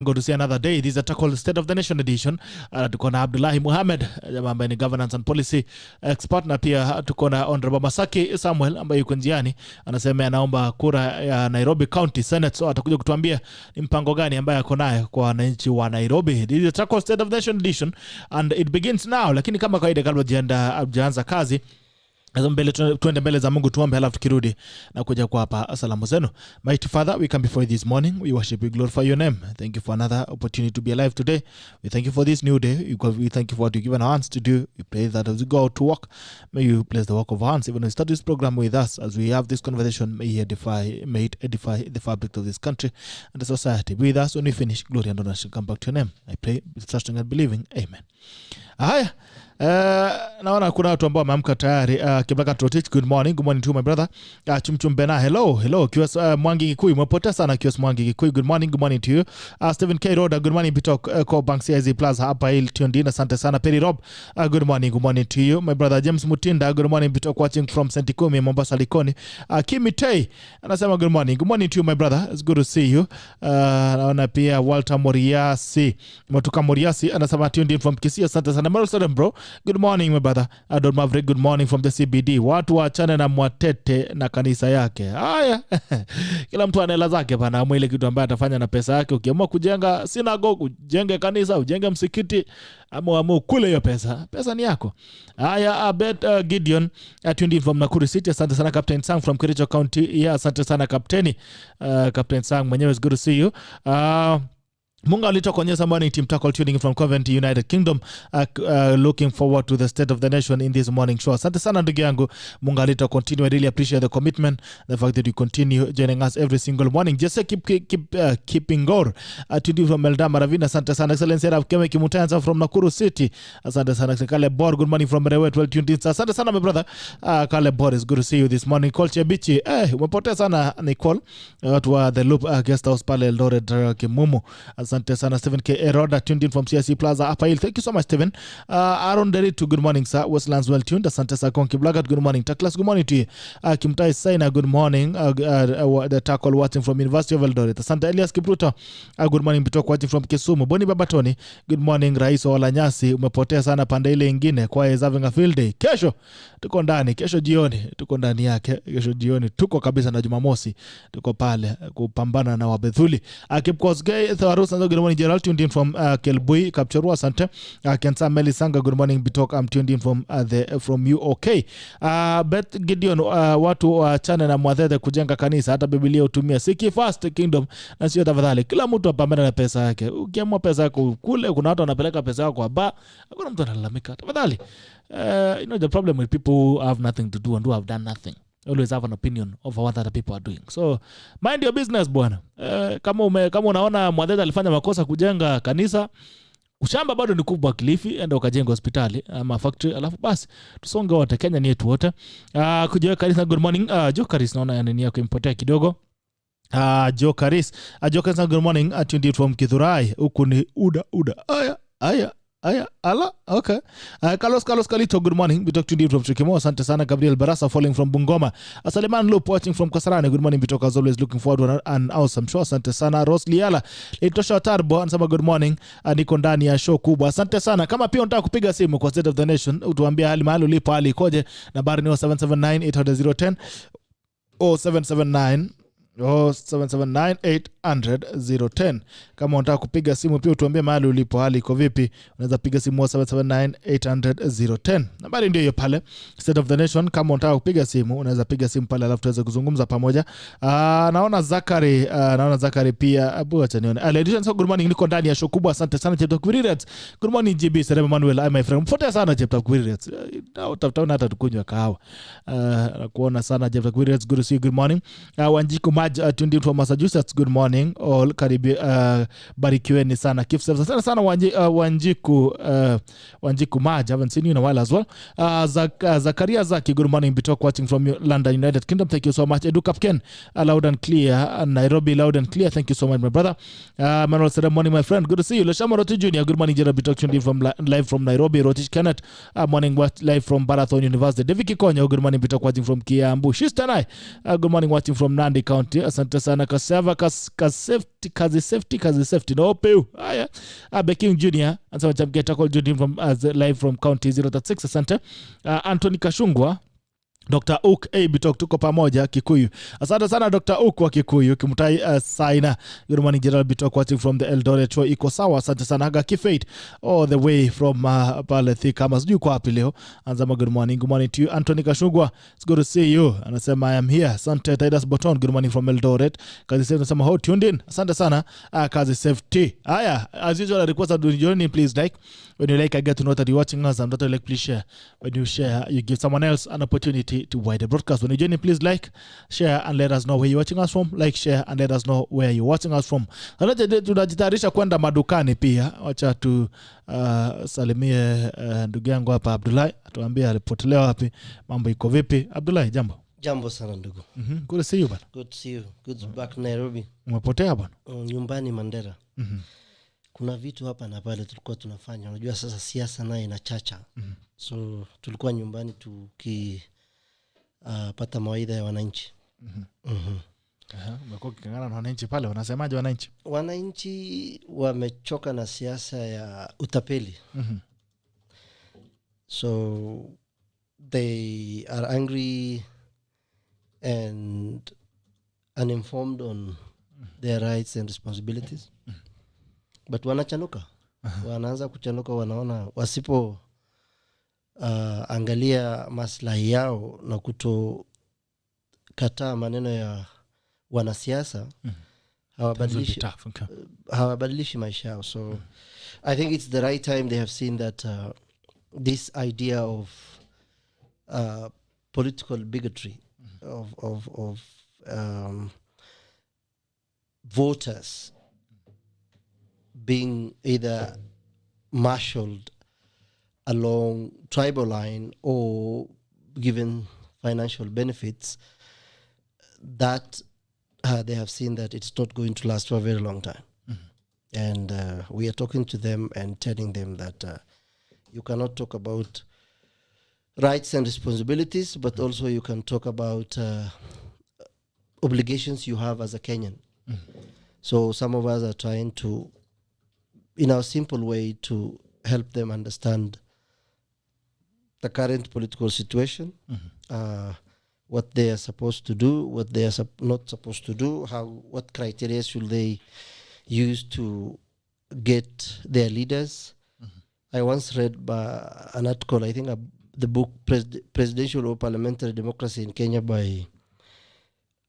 Go to see another day. This is a tackle State of the Nation edition. Tuko na ABDULLAHI Mohammed ambaye ni governance and policy expert, na pia tuko na Honorable MASAKI Samuel ambaye yuko njiani, anasema anaomba kura ya Nairobi County Senate, so atakuja kutuambia ni mpango gani ambaye ako nayo kwa wananchi wa Nairobi. This is a tackle State of the Nation edition and it begins now. Lakini kama kawaida, kabla hujaanza kazi, mbele tuende mbele za Mungu tuombe, halafu tukirudi na kuja kwa hapa salamu zenu. Mighty Father, we come before you this morning. We worship, we glorify your name. Thank you for another opportunity to be alive today. We thank you for this new day. We thank you for what you've given our hands to do. We pray that as we go out to work, may you bless the work of our hands. Even as we start this program with us, as we have this conversation, may it edify the fabric of this country and the society. Be with us when we finish. Glory and honor shall come back to your name. I pray, trusting and believing. Amen. Haya. Naona kuna watu ambao wameamka tayari. Kiblaka Trotich, good morning to my brother. Chumchum Bena, hello Kios Mwangi Gikui, umepotea sana Kios Mwangi Gikui, good morning to you. Stephen K Roda, good morning Bitok Co Bank CIZ Plaza hapa il Tiondina, asante sana. Perry Rob, good morning to you. My brother James Mutinda, good morning Bitok, watching from Sentikumi Mombasa Likoni. Kimi Tay anasema good morning to you my brother, it's good to see you. Naona pia Walter Moriasi, Motuka Moriasi anasema tuned in from Kisii, asante sana. Marcel bro, good morning my brother. Adon Maverick, good morning from the CBD. Watu waachane na Mwatete na kanisa yake. Haya. Kila mtu ana hela zake bana, amwile kitu ambaye atafanya na pesa yake. Ukiamua kujenga synagogue, ujenge kanisa, ujenge msikiti, ama kule hiyo pesa ni yako. Haya, Abed Gideon tuned in from Nakuru City, asante sana. Captain Sang from Kericho County, yeah, asante sana Captain Sang mwenyewe, is good to see you. Munga alito konyesa morning team tackle tuning from Coventry United Kingdom, looking forward to the State of the Nation in this morning show. Asante sana ndugu yangu Munga alito continue. I really appreciate the commitment, the fact that you continue joining us every single morning. Just keeping gore to from Eldama Ravina, asante sana. Excellence of Keme Kimutanza from Nakuru City, asante sana. Kale Bor, good morning from Rewe 12 tuned in, asante sana my brother. Kale Bor, is good to see you this morning. Culture Bichi, umepotea sana Nicole, watu wa the Loop guest house pale Eldoret Kimumu, asante sana. Stephen K Eroda tuned in from CSC Plaza Upper Hill, thank you so much Stephen. Aaron Derito, good morning sir. Westlands well tuned, asante sana. Konki Blagat, good morning. Taklas, good morning to you. Kimtai Saina, good morning. The tackle watching from University of Eldoret, asante. Elias Kipruto, good morning. Bitok watching from Kisumu. Boni Babatoni, good morning. Rais wa Lanyasi, umepotea sana pande ile nyingine kwa is having a field day. Kesho tuko ndani, kesho jioni tuko ndani yake, kesho jioni tuko kabisa na Jumamosi tuko pale kupambana na Wabethuli. Kipkosgei Thawarusa, good morning. Gerald tuned in from Kelbui Kapchorwa, asante. Kensa Melisanga, good morning Bitok, I'm tuned in from you. Okay. Beth Gideon, watu waachane na Mwathete kujenga kanisa, hata Biblia utumia Seek first kingdom na sio tafadhali. Kila mtu apambane na pesa yake. Ukiamua pesa yako kule, kuna watu wanapeleka pesa yako kwa ba, hakuna mtu analalamika. Tafadhali. You know the problem with people who have nothing to do and who have done nothing. Always have an opinion of what other people are doing. So mind your business bwana. Kama unaona Mwathete alifanya makosa kujenga kanisa, ushamba bado ni kubwa Kilifi, enda ukajenga hospitali ama factory, alafu basi tusonge wote, Kenya ni yetu wote. Kujenga kanisa, good morning. Jokaris, naona nini yako impotea kidogo. Jokaris, good morning. Tuned in from Kithurai, huku ni uda. Aya, ala, okay. Carlos Kalito, good morning. We talk to you from Chikimo, asante sana. Gabriel Barasa falling from Bungoma. Saliman Loop watching from Kasarani, good morning. We talk as always, looking forward to an awesome show, asante sana. Rose Liala, Litosha Tarbo, anasema good morning. Niko ndani ya show kubwa, asante sana. Kama pia unataka kupiga simu kwa State of the Nation, utuambia hali mahali ulipo, hali ikoje, nambari ni 779-800-010 o 779-800-010. Kama unataka kupiga simu pia utuambie mahali ulipo, hali iko vipi, unaweza piga simu 779-800-010. Nambari ndio hiyo pale, State of the Nation. Kama unataka kupiga simu unaweza piga simu pale, alafu tuweze kuzungumza pamoja. Naona Zakari pia, acha nione. Edition, so good morning, niko ndani ya show kubwa, asante sana. Cheptop Quirets, good morning. GB Serema Manuel, my friend, mpotea sana Cheptop Quirets, utafuta hata tukunywa kahawa. Nakuona sana Cheptop Quirets, good to see you, good morning. Wanjiku tuned in from Massachusetts, good morning all. Karibu, barikiweni sana. Asante sana Wanjiku Maj, haven't seen you in a while as well. Zakaria Zaki, good morning. Bitok watching from London, United Kingdom, thank you so much. Edu Kapken, loud and clear. Nairobi, loud and clear, thank you so much my brother. Manuel Said, morning my friend, good to see you. Leshama Roti Jr., good morning. Jera Bitok tuned in from live from Nairobi. Rotish Kenneth, morning watch live from Marathon University. David Kikonyo, good morning. Bitok watching from Kiambu. Shistanai, good morning watching from Nandi County, asante sana. Kaseva kazi safety no peu haya King Junior anasema chamkia tackle Junior from live from county 036 asante Anthony Kashungwa Dr. Uk Bitok tuko pamoja Kikuyu. Asante sana Dr. Uk wa Kikuyu kimutai Saina. Good morning General Bitok watching from the Eldoret show iko sawa. Asante sana Haga Kifate all the way from pale Thika. Sijui kwa wapi leo. Anzama good morning to you Anthony Kashugwa. It's good to see you. Anasema I am here. Asante Titus Boton good morning from Eldoret. Kazi safety anasema how tuned in. Asante sana kazi safety. Haya as usual request that you join please like when you like I get to know that you're watching us and that you like please share. When you share you give someone else an opportunity to wide the broadcast. When you join in, please like, share and let us know where you're watching us from. Like, share and let us know where you're watching us from. Tunajitayarisha kwenda madukani pia. Wacha tu salimie ndugu yangu hapa Abdullahi. Atuambie alipotelea wapi, mambo iko vipi. Abdullahi, jambo. Jambo sana ndugu. Good to see you bana. Good to see you. Good back Nairobi. Umepotea bana? Nyumbani Mandera. Kuna vitu hapa na pale tulikuwa tunafanya. Unajua sasa siasa nayo inachacha. So tulikuwa nyumbani pata mawaidha ya wananchi. Umekuwa kikangana na wananchi pale, wanasemaje wananchi? Wananchi wamechoka na siasa ya utapeli. So they are angry and uninformed on their rights and responsibilities. But wanachanuka. Wanaanza kuchanuka, wanaona wasipo angalia maslahi yao na kutokataa maneno ya wanasiasa hawabadilishi maisha yao. So I think it's the right time they have seen that this idea of political bigotry of voters being either marshaled along tribal line or given financial benefits, that they have seen that it's not going to last for a very long time. And we are talking to them and telling them that you cannot talk about rights and responsibilities, but also you can talk about obligations you have as a Kenyan. So some of us are trying to, in our simple way, to help them understand the current political situation, what they are supposed to do, what they are not supposed to do, what criteria should they use to get their leaders. I once read an article, I think the book Presidential or Parliamentary Democracy in Kenya by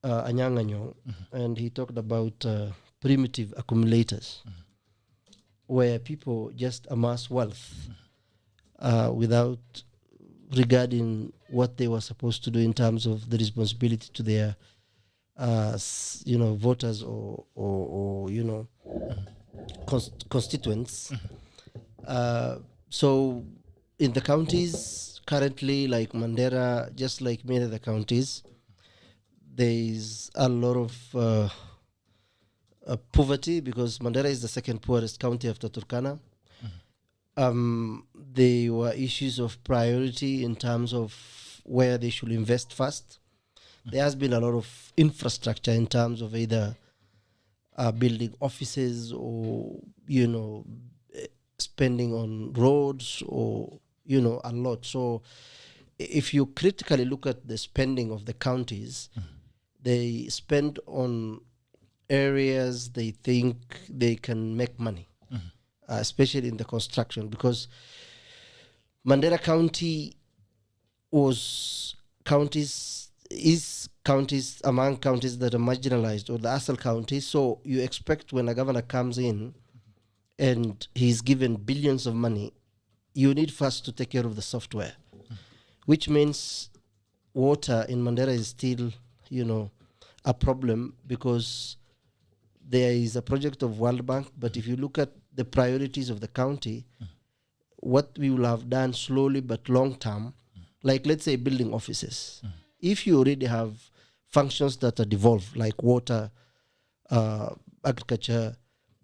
Anyang' Anyong, and he talked about primitive accumulators, where people just amass wealth without regarding what they were supposed to do in terms of the responsibility to their voters or constituents. So in the counties currently, like Mandera, just like many other counties, there is a lot of poverty, because Mandera is the second poorest county after Turkana. There were issues of priority in terms of where they should invest first. There has been a lot of infrastructure in terms of either building offices or, spending on roads or, a lot. So if you critically look at the spending of the counties, they spend on areas they think they can make money. Especially in the construction, because Mandera County is counties among counties that are marginalized, or the ASAL counties. So you expect when a governor comes in and he's given billions of money, you need first to take care of the software, which means water in Mandera is still, a problem, because there is a project of World Bank, but if you look at the priorities of the county, what we will have done slowly but long term, like let's say building offices. If you already have functions that are devolved, like water, agriculture,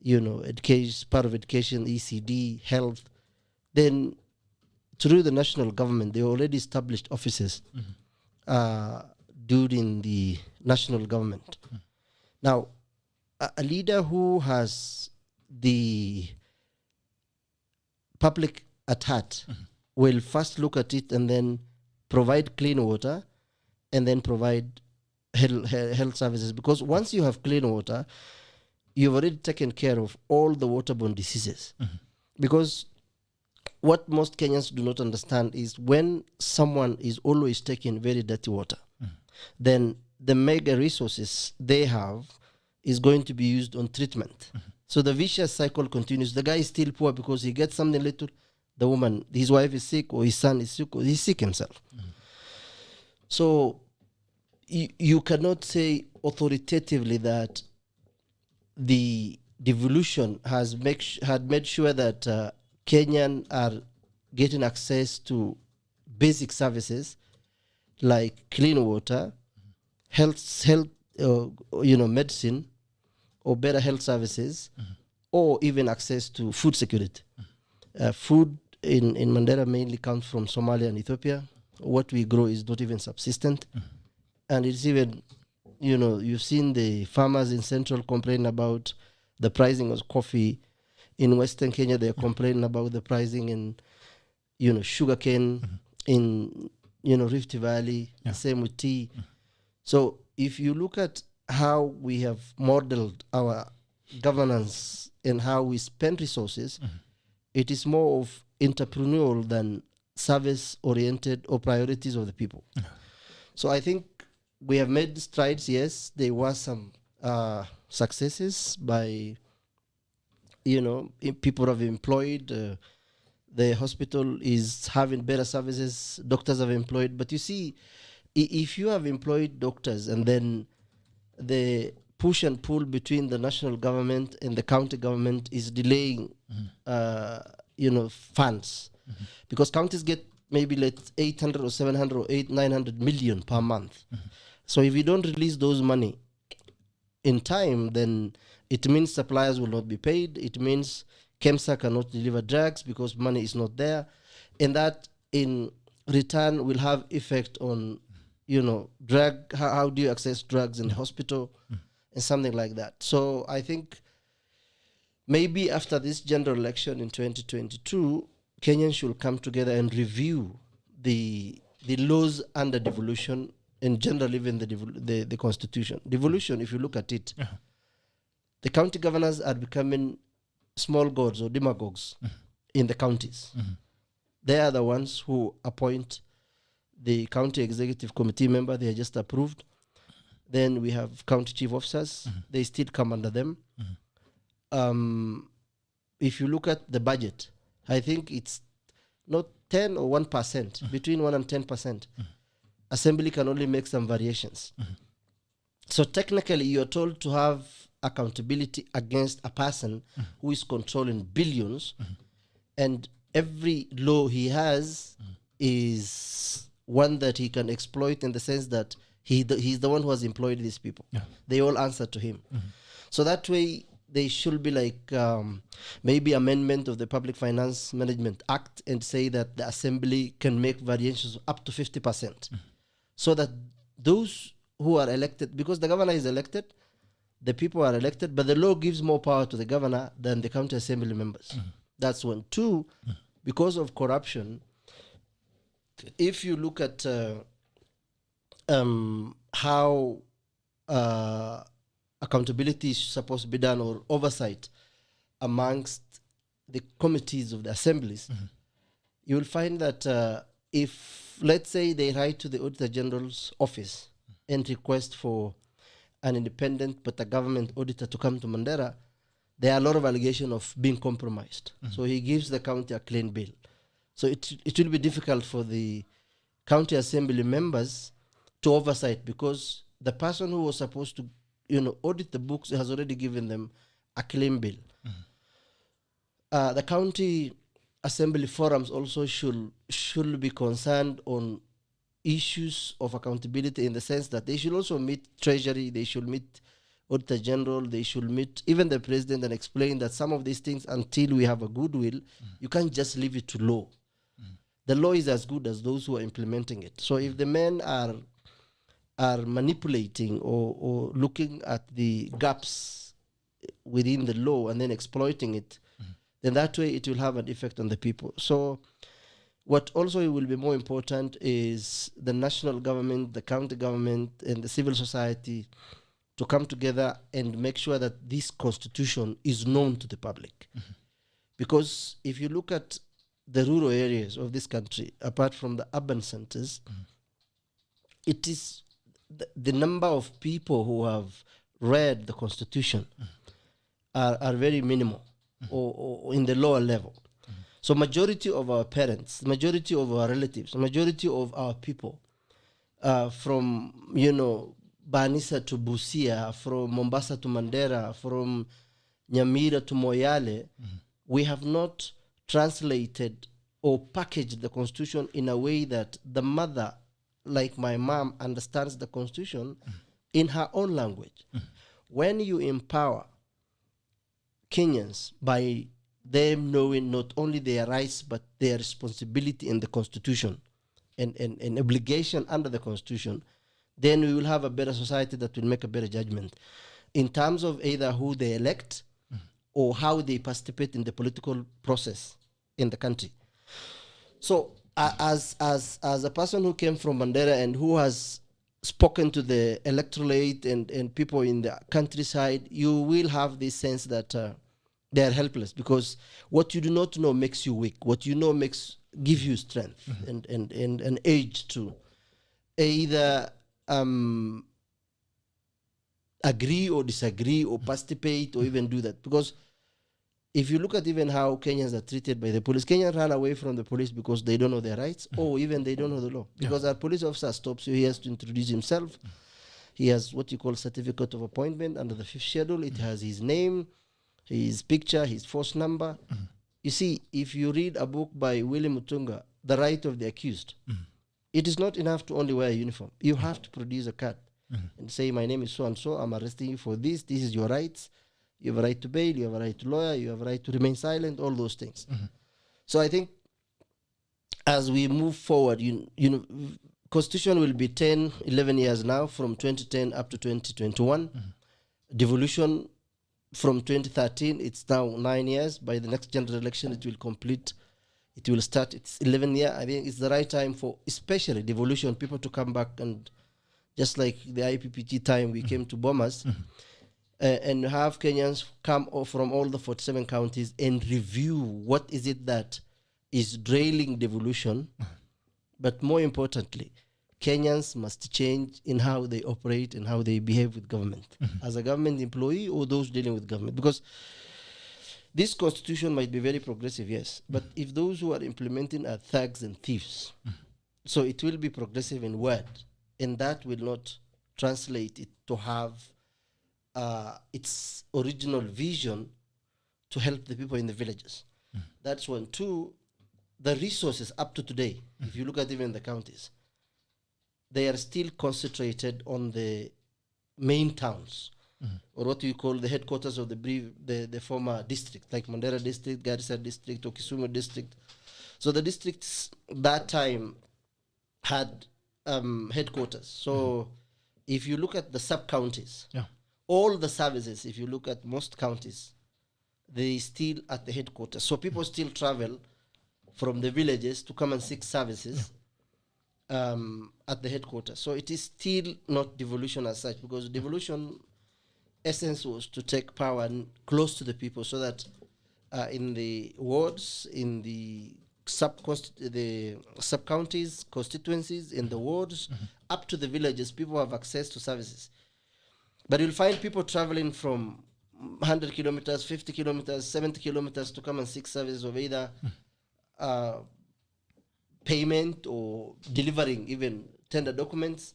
education, part of education, ECD, health, then through the national government, they already established offices during the national government. Now, a leader who has the public at heart will first look at it and then provide clean water and then provide health services. Because once you have clean water, you've already taken care of all the waterborne diseases. Because what most Kenyans do not understand is when someone is always taking very dirty water, then the mega resources they have is going to be used on treatment. So the vicious cycle continues. The guy is still poor because he gets something little. The woman, his wife is sick, or his son is sick, or he's sick himself. So you cannot say authoritatively that the devolution had made sure that Kenyan are getting access to basic services like clean water, health, medicine, or better health services, or even access to food security. Food in Mandera mainly comes from Somalia and Ethiopia. What we grow is not even subsistent. And it's even, you've seen the farmers in Central complain about the pricing of coffee. In Western Kenya, they're complaining about the pricing in, sugarcane, in, Rift Valley, same with tea. So if you look at how we have modeled our governance and how we spend resources, it is more of entrepreneurial than service-oriented or priorities of the people. So I think we have made strides, yes. There were some successes by, people have employed. The hospital is having better services. Doctors have employed. But you see, if you have employed doctors and then the push and pull between the national government and the county government is delaying, funds, because counties get maybe 800 or 700 or 900 million per month. So if you don't release those money in time, then it means suppliers will not be paid. It means KEMSA cannot deliver drugs because money is not there. And that in return will have effect on, how do you access drugs in the hospital and something like that. So I think maybe after this general election in 2022, Kenyans should come together and review the laws under devolution and generally even the constitution. Devolution, if you look at it, the county governors are becoming small gods or demagogues in the counties. They are the ones who appoint the county executive committee member. They are just approved. Then we have county chief officers. They still come under them. If you look at the budget, I think it's not 10 or 1%, between 1 and 10%. Assembly can only make some variations. So technically, you're told to have accountability against a person who is controlling billions, and every law he has is one that he can exploit in the sense that he's the one who has employed these people. They all answer to him. So that way, they should be like maybe amendment of the Public Finance Management Act and say that the assembly can make variations up to 50%. So that those who are elected, because the governor is elected, the people are elected, but the law gives more power to the governor than the county assembly members. That's one. Two, because of corruption, if you look at how accountability is supposed to be done or oversight amongst the committees of the assemblies, you will find that if, let's say, they write to the Auditor General's office and request for an independent but a government auditor to come to Mandera, there are a lot of allegations of being compromised. So he gives the county a clean bill. So it will be difficult for the county assembly members to oversight because the person who was supposed to audit the books has already given them a clean bill. The county assembly forums also should be concerned on issues of accountability in the sense that they should also meet Treasury, they should meet Auditor General, they should meet even the President and explain that some of these things, until we have a goodwill, you can't just leave it to law. The law is as good as those who are implementing it. So if the men are manipulating or looking at the gaps within the law and then exploiting it, then that way it will have an effect on the people. So what also will be more important is the national government, the county government, and the civil society to come together and make sure that this constitution is known to the public. Because if you look at the rural areas of this country, apart from the urban centers, it is the number of people who have read the constitution are very minimal or in the lower level. So majority of our parents, majority of our relatives, majority of our people, from, Banisa to Busia, from Mombasa to Mandera, from Nyamira to Moyale, we have not translated or packaged the constitution in a way that the mother, like my mom, understands the constitution in her own language. When you empower Kenyans by them knowing not only their rights but their responsibility in the constitution and obligation under the constitution, then we will have a better society that will make a better judgment in terms of either who they elect or how they participate in the political process in the country. So as a person who came from Mandera and who has spoken to the electorate and people in the countryside, you will have this sense that they are helpless, because what you do not know makes you weak. What you know give you strength and an edge to either agree or disagree or participate or even do that. Because if you look at even how Kenyans are treated by the police, Kenyans run away from the police because they don't know their rights or even they don't know the law. Because our police officer stops you, he has to introduce himself. He has what you call certificate of appointment under the 5th schedule. It has his name, his picture, his force number. You see, if you read a book by William Mutunga, The Right of the Accused, it is not enough to only wear a uniform. You have to produce a card and say, my name is so-and-so, I'm arresting you for this is your rights. You have a right to bail, you have a right to lawyer, you have a right to remain silent, all those things. So I think as we move forward, Constitution will be 10, 11 years now, from 2010 up to 2021. Devolution from 2013, it's now 9 years. By the next general election, it will start its 11th year. I think it's the right time for, especially devolution, people to come back and, just like the IPPT time, we came to Bomas, and have Kenyans come from all the 47 counties and review what is it that is derailing devolution. But more importantly, Kenyans must change in how they operate and how they behave with government, as a government employee or those dealing with government. Because this constitution might be very progressive, yes, but if those who are implementing are thugs and thieves, so it will be progressive in word, and that will not translate it to have its original vision to help the people in the villages. That's one. Two, the resources up to today, if you look at even the counties, they are still concentrated on the main towns, or what you call the headquarters of the former district, like Mandera district, Garissa district, or Kisumu district. So the districts that time had headquarters. So if you look at the sub-counties, all the services, if you look at most counties, they still at the headquarters. So people still travel from the villages to come and seek services at the headquarters. So it is still not devolution as such, because devolution essence was to take power close to the people, so that in the wards, in the sub-counties, constituencies, in the wards, up to the villages, people have access to services. But you'll find people traveling from 100 kilometers, 50 kilometers, 70 kilometers to come and seek services of either payment or delivering even tender documents.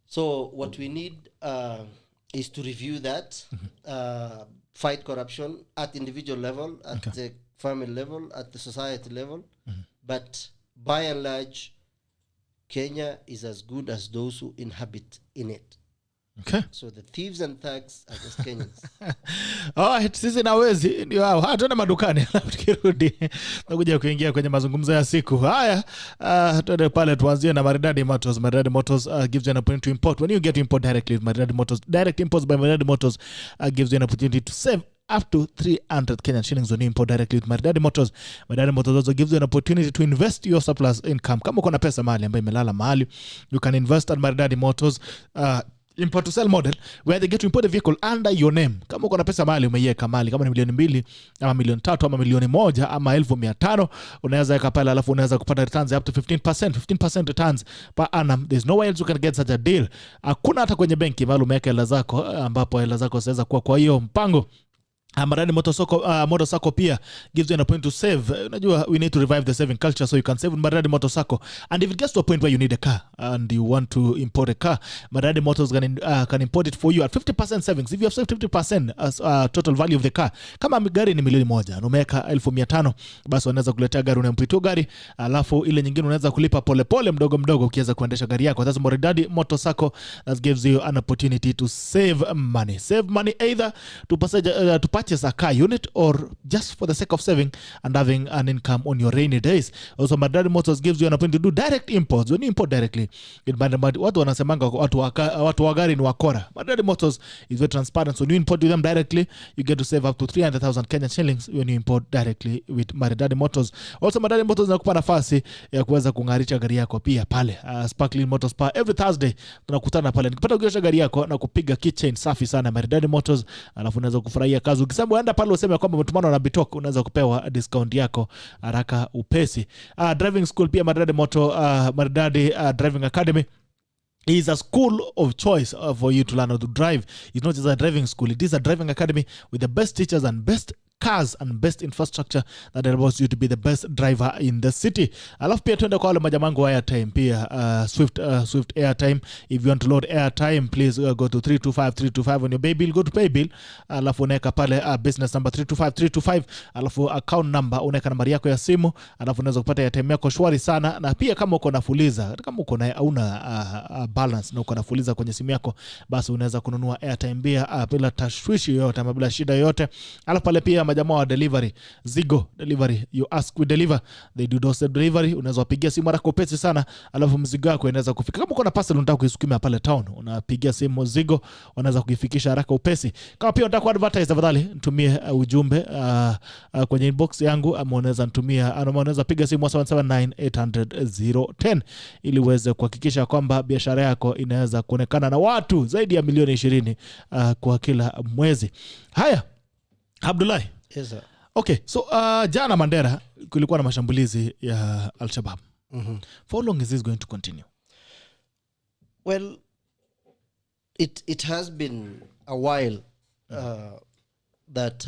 So what we need is to review that, fight corruption at individual level, at the family level, at the society level. But by and large, Kenya is as good as those who inhabit in it. Okay. So the thieves and thugs are just Kenyans. Alright, sisi na wezi ndio hao. Tuende madukani tukirudi nakuja kuingia kwenye mazungumzo ya siku. Haya, tuende pale tuanzie na Maridadi Motors. Maridadi Motors gives you an opportunity to import. When you get to import directly with Maridadi Motors, direct imports by Maridadi Motors gives you an opportunity to save up to 300 Kenyan shillings when you import directly with Maridadi Motors. Maridadi Motors also gives you an opportunity to invest your surplus income. Kama uko na pesa mahali ambayo imelala mahali, you can invest at Maridadi Motors. Import to sell model where they get to import the vehicle under your name. Kama uko na pesa mahali umeiweka mahali kama ni milioni 2 ama milioni 3 ama milioni 1 ama 1500, unaweza weka pale, alafu unaweza kupata returns up to 15% returns per annum. There's nowhere else you can get such a deal. Hakuna hata kwenye benki mahali umeweka hela zako ambapo hela zako zinaweza kuwa kwa hiyo mpango. Maridadi Motorcycle pia gives you an opportunity to save. Unajua, we need to revive the saving culture, so you can save in Maridadi Motorcycle. And if it gets to a point where you need a car and you want to import a car, Maridadi Motors can import it for you at 50% savings. If you have saved 50% as total value of the car, kama gari ni milioni 1 na umeweka 1500, basi wanaweza kuletea gari, unampitua gari, alafu ile nyingine unaweza kulipa pole mdogo ukiweza kuendesha gari yako. That's Maridadi Motorcycle that gives you an opportunity to save money. Save money either to purchase a car unit or just for the sake of saving and having an income on your rainy days. Also, Maridadi Motors gives you an opportunity to do direct imports. When you import directly, watu wanasemanga watu wa gari ni wakora. Maridadi Motors is very transparent. So when you import with them directly, you get to save up to 300,000 Kenyan shillings when you import directly with Maridadi Motors. Also, Maridadi Motors inakupa nafasi ya kuweza kungarisha gari yako pia pale. Sparkling Motors Spa every Thursday tunakutana pale. Nikipata kuosha gari yako na kupiga kitchen safi sana Maridadi Motors, alafu unaweza kufurahia kazi. Ukisema uenda pale useme kwamba umetumana na Bitok, unaweza kupewa discount yako haraka upesi. Driving school pia Maridadi Driving Academy is a school of choice for you to learn how to drive. It's not just a driving school, it is a driving academy with the best teachers and best cars and best infrastructure that allows you to be the best driver in the city. Alafu pia tuende kwa wale majamangu wa airtime pia, Swift airtime. If you want to load airtime, please go to 325 on your pay bill, go to pay bill, alafu unaweka pale business number 325325, alafu account number, unaweka nambari yako ya simu, alafu unaweza kupata airtime yako shwari sana. Na pia kama uko na fuliza, kama uko na hauna balance na uko na fuliza kwenye simu yako, basi unaweza kununua airtime bila tashwishi yoyote ama bila shida yoyote. Alafu pale pia majamaa wa delivery, Zigo Delivery, you ask we deliver, they do doorstep delivery. Unaweza wapigia simu haraka upesi sana, alafu mzigo wako inaweza kufika. Kama uko na parcel unataka kuisukuma pale town, unapigia simu Zigo, wanaweza kuifikisha haraka upesi. Kama pia unataka advertise, tafadhali nitumie ujumbe kwenye inbox yangu, ama unaweza nitumia, ama unaweza piga simu 779-800-010 ili uweze kuhakikisha kwamba biashara yako inaweza kuonekana na watu zaidi ya milioni 20 kwa kila mwezi. Haya, Abdullahi. Yes, sir. Okay, so jana Mandera kulikuwa na mashambulizi ya Al-Shabaab. For how long is this going to continue? Well, it has been a while that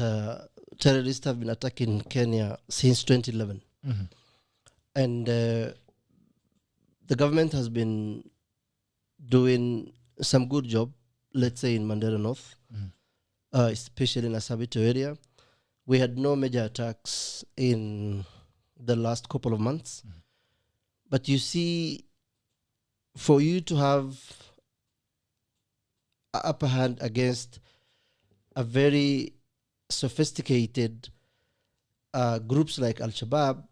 terrorists have been attacking Kenya since 2011. And the government has been doing some good job, let's say in Mandera North, especially in Asabito area. We had no major attacks in the last couple of months. But you see, for you to have an upper hand against a very sophisticated groups like Al-Shabaab,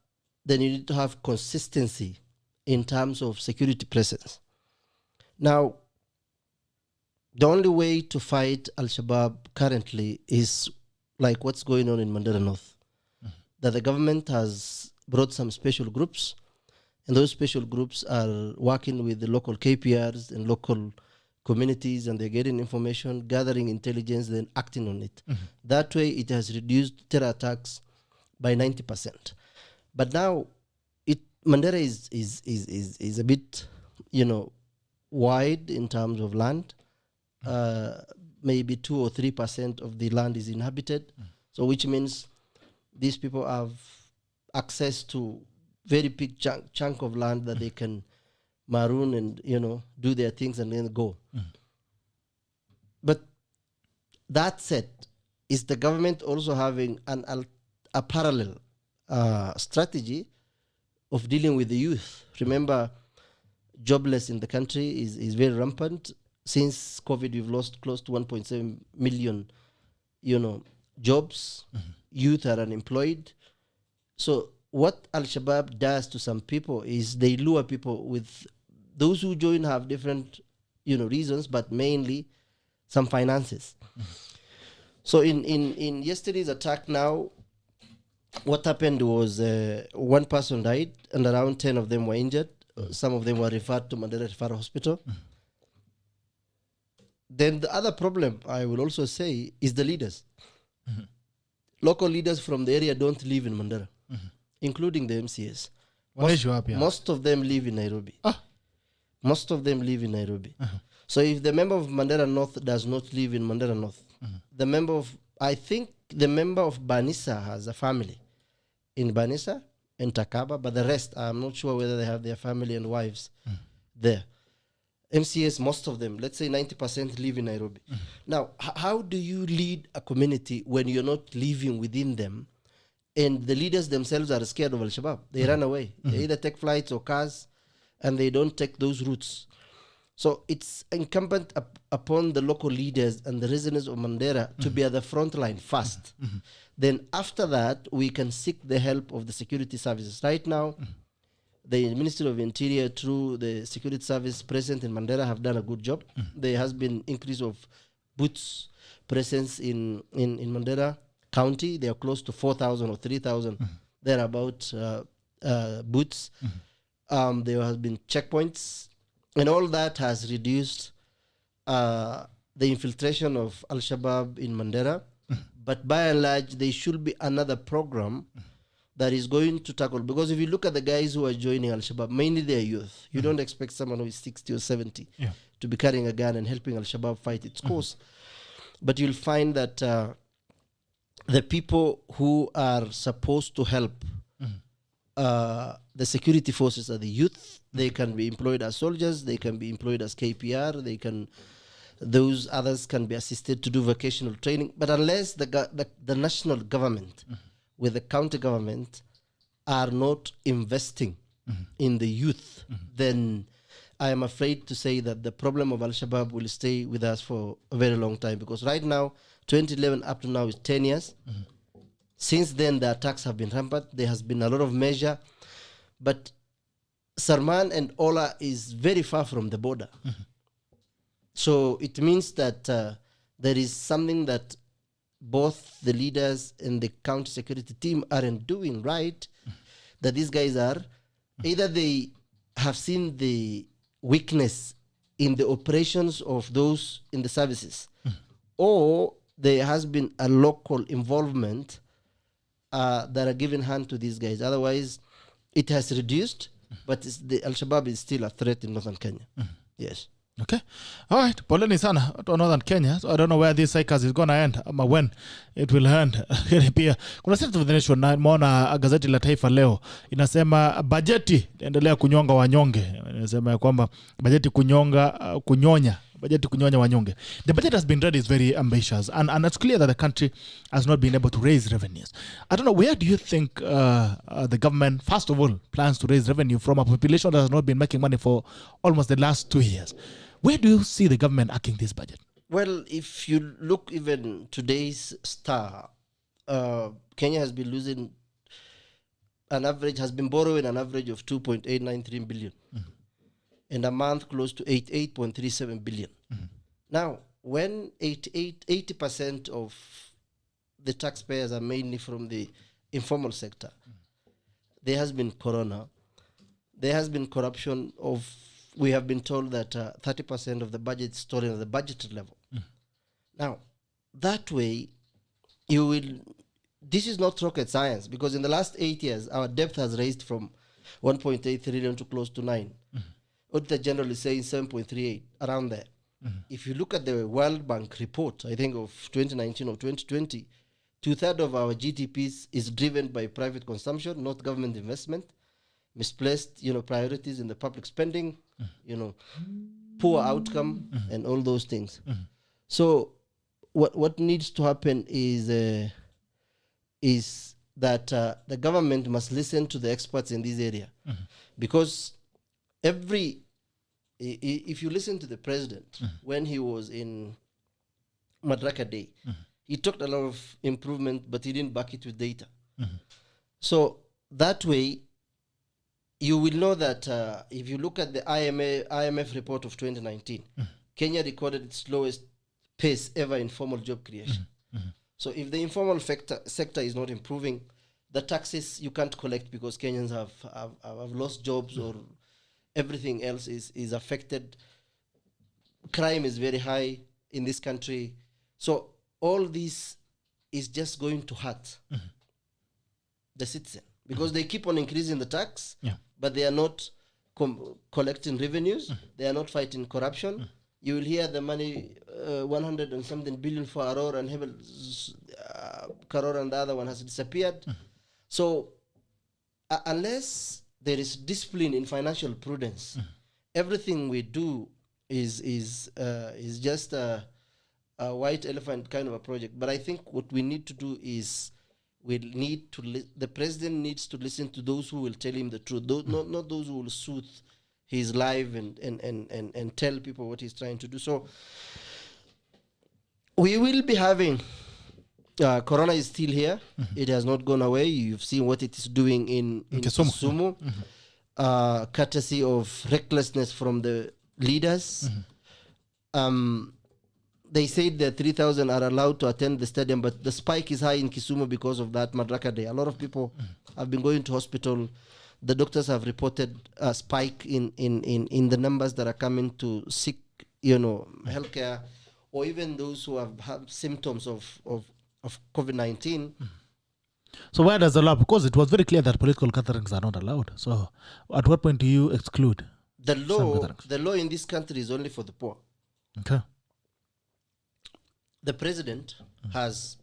then you need to have consistency in terms of security presence. Now, the only way to fight Al-Shabaab currently is like what's going on in Mandera North. That the government has brought some special groups, and those special groups are working with the local KPRs and local communities, and they're getting information, gathering intelligence, then acting on it. That way, it has reduced terror attacks by 90%. But now, Mandera is a bit, wide in terms of land. Maybe 2 or 3% of the land is inhabited. So which means these people have access to very big chunk of land that they can maroon and, do their things and then go. But that said, is the government also having a parallel strategy of dealing with the youth? Remember, jobless in the country is very rampant. since COVID, we've lost close to 1.7 million, jobs. Youth are unemployed. So what Al-Shabaab does to some people is they lure people with, those who join have different, reasons, but mainly some finances. So in yesterday's attack now, what happened was one person died and around 10 of them were injured. Some of them were referred to Mandera Referral Hospital. Then the other problem, I will also say, is the leaders. Local leaders from the area don't live in Mandera, including the MCS. Most of them live in Nairobi. Most of them live in Nairobi. So if the member of Mandera North does not live in Mandera North, I think the member of Banisa has a family in Banisa and Takaba, but the rest, I'm not sure whether they have their family and wives there. MCS, most of them, let's say 90% live in Nairobi. Now, how do you lead a community when you're not living within them and the leaders themselves are scared of Al-Shabaab? They run away. They either take flights or cars and they don't take those routes. So it's incumbent upon the local leaders and the residents of Mandera to be at the front line first. Then after that, we can seek the help of the security services. Right now, the Ministry of Interior, through the security service present in Mandera, have done a good job. There has been increase of boots presence in Mandera County. They are close to 4,000 or 3,000 thereabout boots. There has been checkpoints, and all that has reduced the infiltration of Al-Shabaab in Mandera. But by and large, there should be another program that is going to tackle, because if you look at the guys who are joining Al-Shabaab, mainly they are youth. You don't expect someone who is 60 or 70 to be carrying a gun and helping Al-Shabaab fight its cause. But you'll find that the people who are supposed to help the security forces are the youth. They can be employed as soldiers, they can be employed as KPR, those others can be assisted to do vocational training. But unless the national government with the county government are not investing in the youth, then I am afraid to say that the problem of Al-Shabaab will stay with us for a very long time. Because right now, 2011 up to now is 10 years. Since then, the attacks have been rampant. There has been a lot of measure. But Sarman and Ola is very far from the border. So it means that there is something that both the leaders and the county security team aren't doing right, that these guys are, either they have seen the weakness in the operations of those in the services, or there has been a local involvement that are giving hand to these guys. Otherwise, it has reduced, but the Al-Shabaab is still a threat in northern Kenya. Yes. Okay. All right. Poleni sana to northern Kenya. So I don't know where this cycle is going to end, or when it will end. Pia kuna State of the Nation na maona gazeti la Taifa leo inasema bajeti endelea kunyonga wanyonge. Inasema kwamba bajeti kunyonya wanyonge. The budget has been read is very ambitious, and it's clear that the country has not been able to raise revenues. I don't know, where do you think the government, first of all, plans to raise revenue from a population that has not been making money for almost the last 2 years? Where do you see the government hacking this budget? Well, if you look even today's Star, Kenya has been losing has been borrowing an average of 2.893 billion. And a month close to 8.37 billion. Now, when 80% of the taxpayers are mainly from the informal sector, there has been corona, there has been corruption we have been told that 30% of the budget is stored at the budgeted level. Now, that way, this is not rocket science, because in the last 8 years, our debt has raised from 1.8 trillion to close to 9. Auditor General is saying 7.38, around there. If you look at the World Bank report, I think of 2019 or 2020, 2/3 of our GDPs is driven by private consumption, not government investment, misplaced, priorities in the public spending, poor outcome, and all those things. So what needs to happen is that the government must listen to the experts in this area, because every if you listen to the president when he was in Madaraka Day, he talked a lot of improvement, but he didn't back it with data. So that way, you will know that if you look at the IMF report of 2019, Kenya recorded its lowest pace ever in formal job creation. So if the informal sector is not improving, the taxes you can't collect because Kenyans have lost jobs or everything else is affected. Crime is very high in this country. So all this is just going to hurt the citizen because they keep on increasing the tax, but they are not collecting revenues. They are not fighting corruption. You will hear the money, 100 and something billion for Aurora and Karora and the other one has disappeared. So unless there is discipline in financial prudence, everything we do is just a white elephant kind of a project. But I think what we need to do is the president needs to listen to those who will tell him the truth, not those who will soothe his life and tell people what he's trying to do. So we will be having Corona is still here. It has not gone away. You've seen what it is doing in Kisumu, courtesy of recklessness from the leaders. They said that 3,000 are allowed to attend the stadium, but the spike is high in Kisumu because of that Madaraka Day. A lot of people have been going to hospital. The doctors have reported a spike in the numbers that are coming to seek, healthcare, or even those who have had symptoms of COVID-19. So where does the law? Because it was very clear that political gatherings are not allowed. So at what point do you exclude? The law in this country is only for the poor. Okay. The president has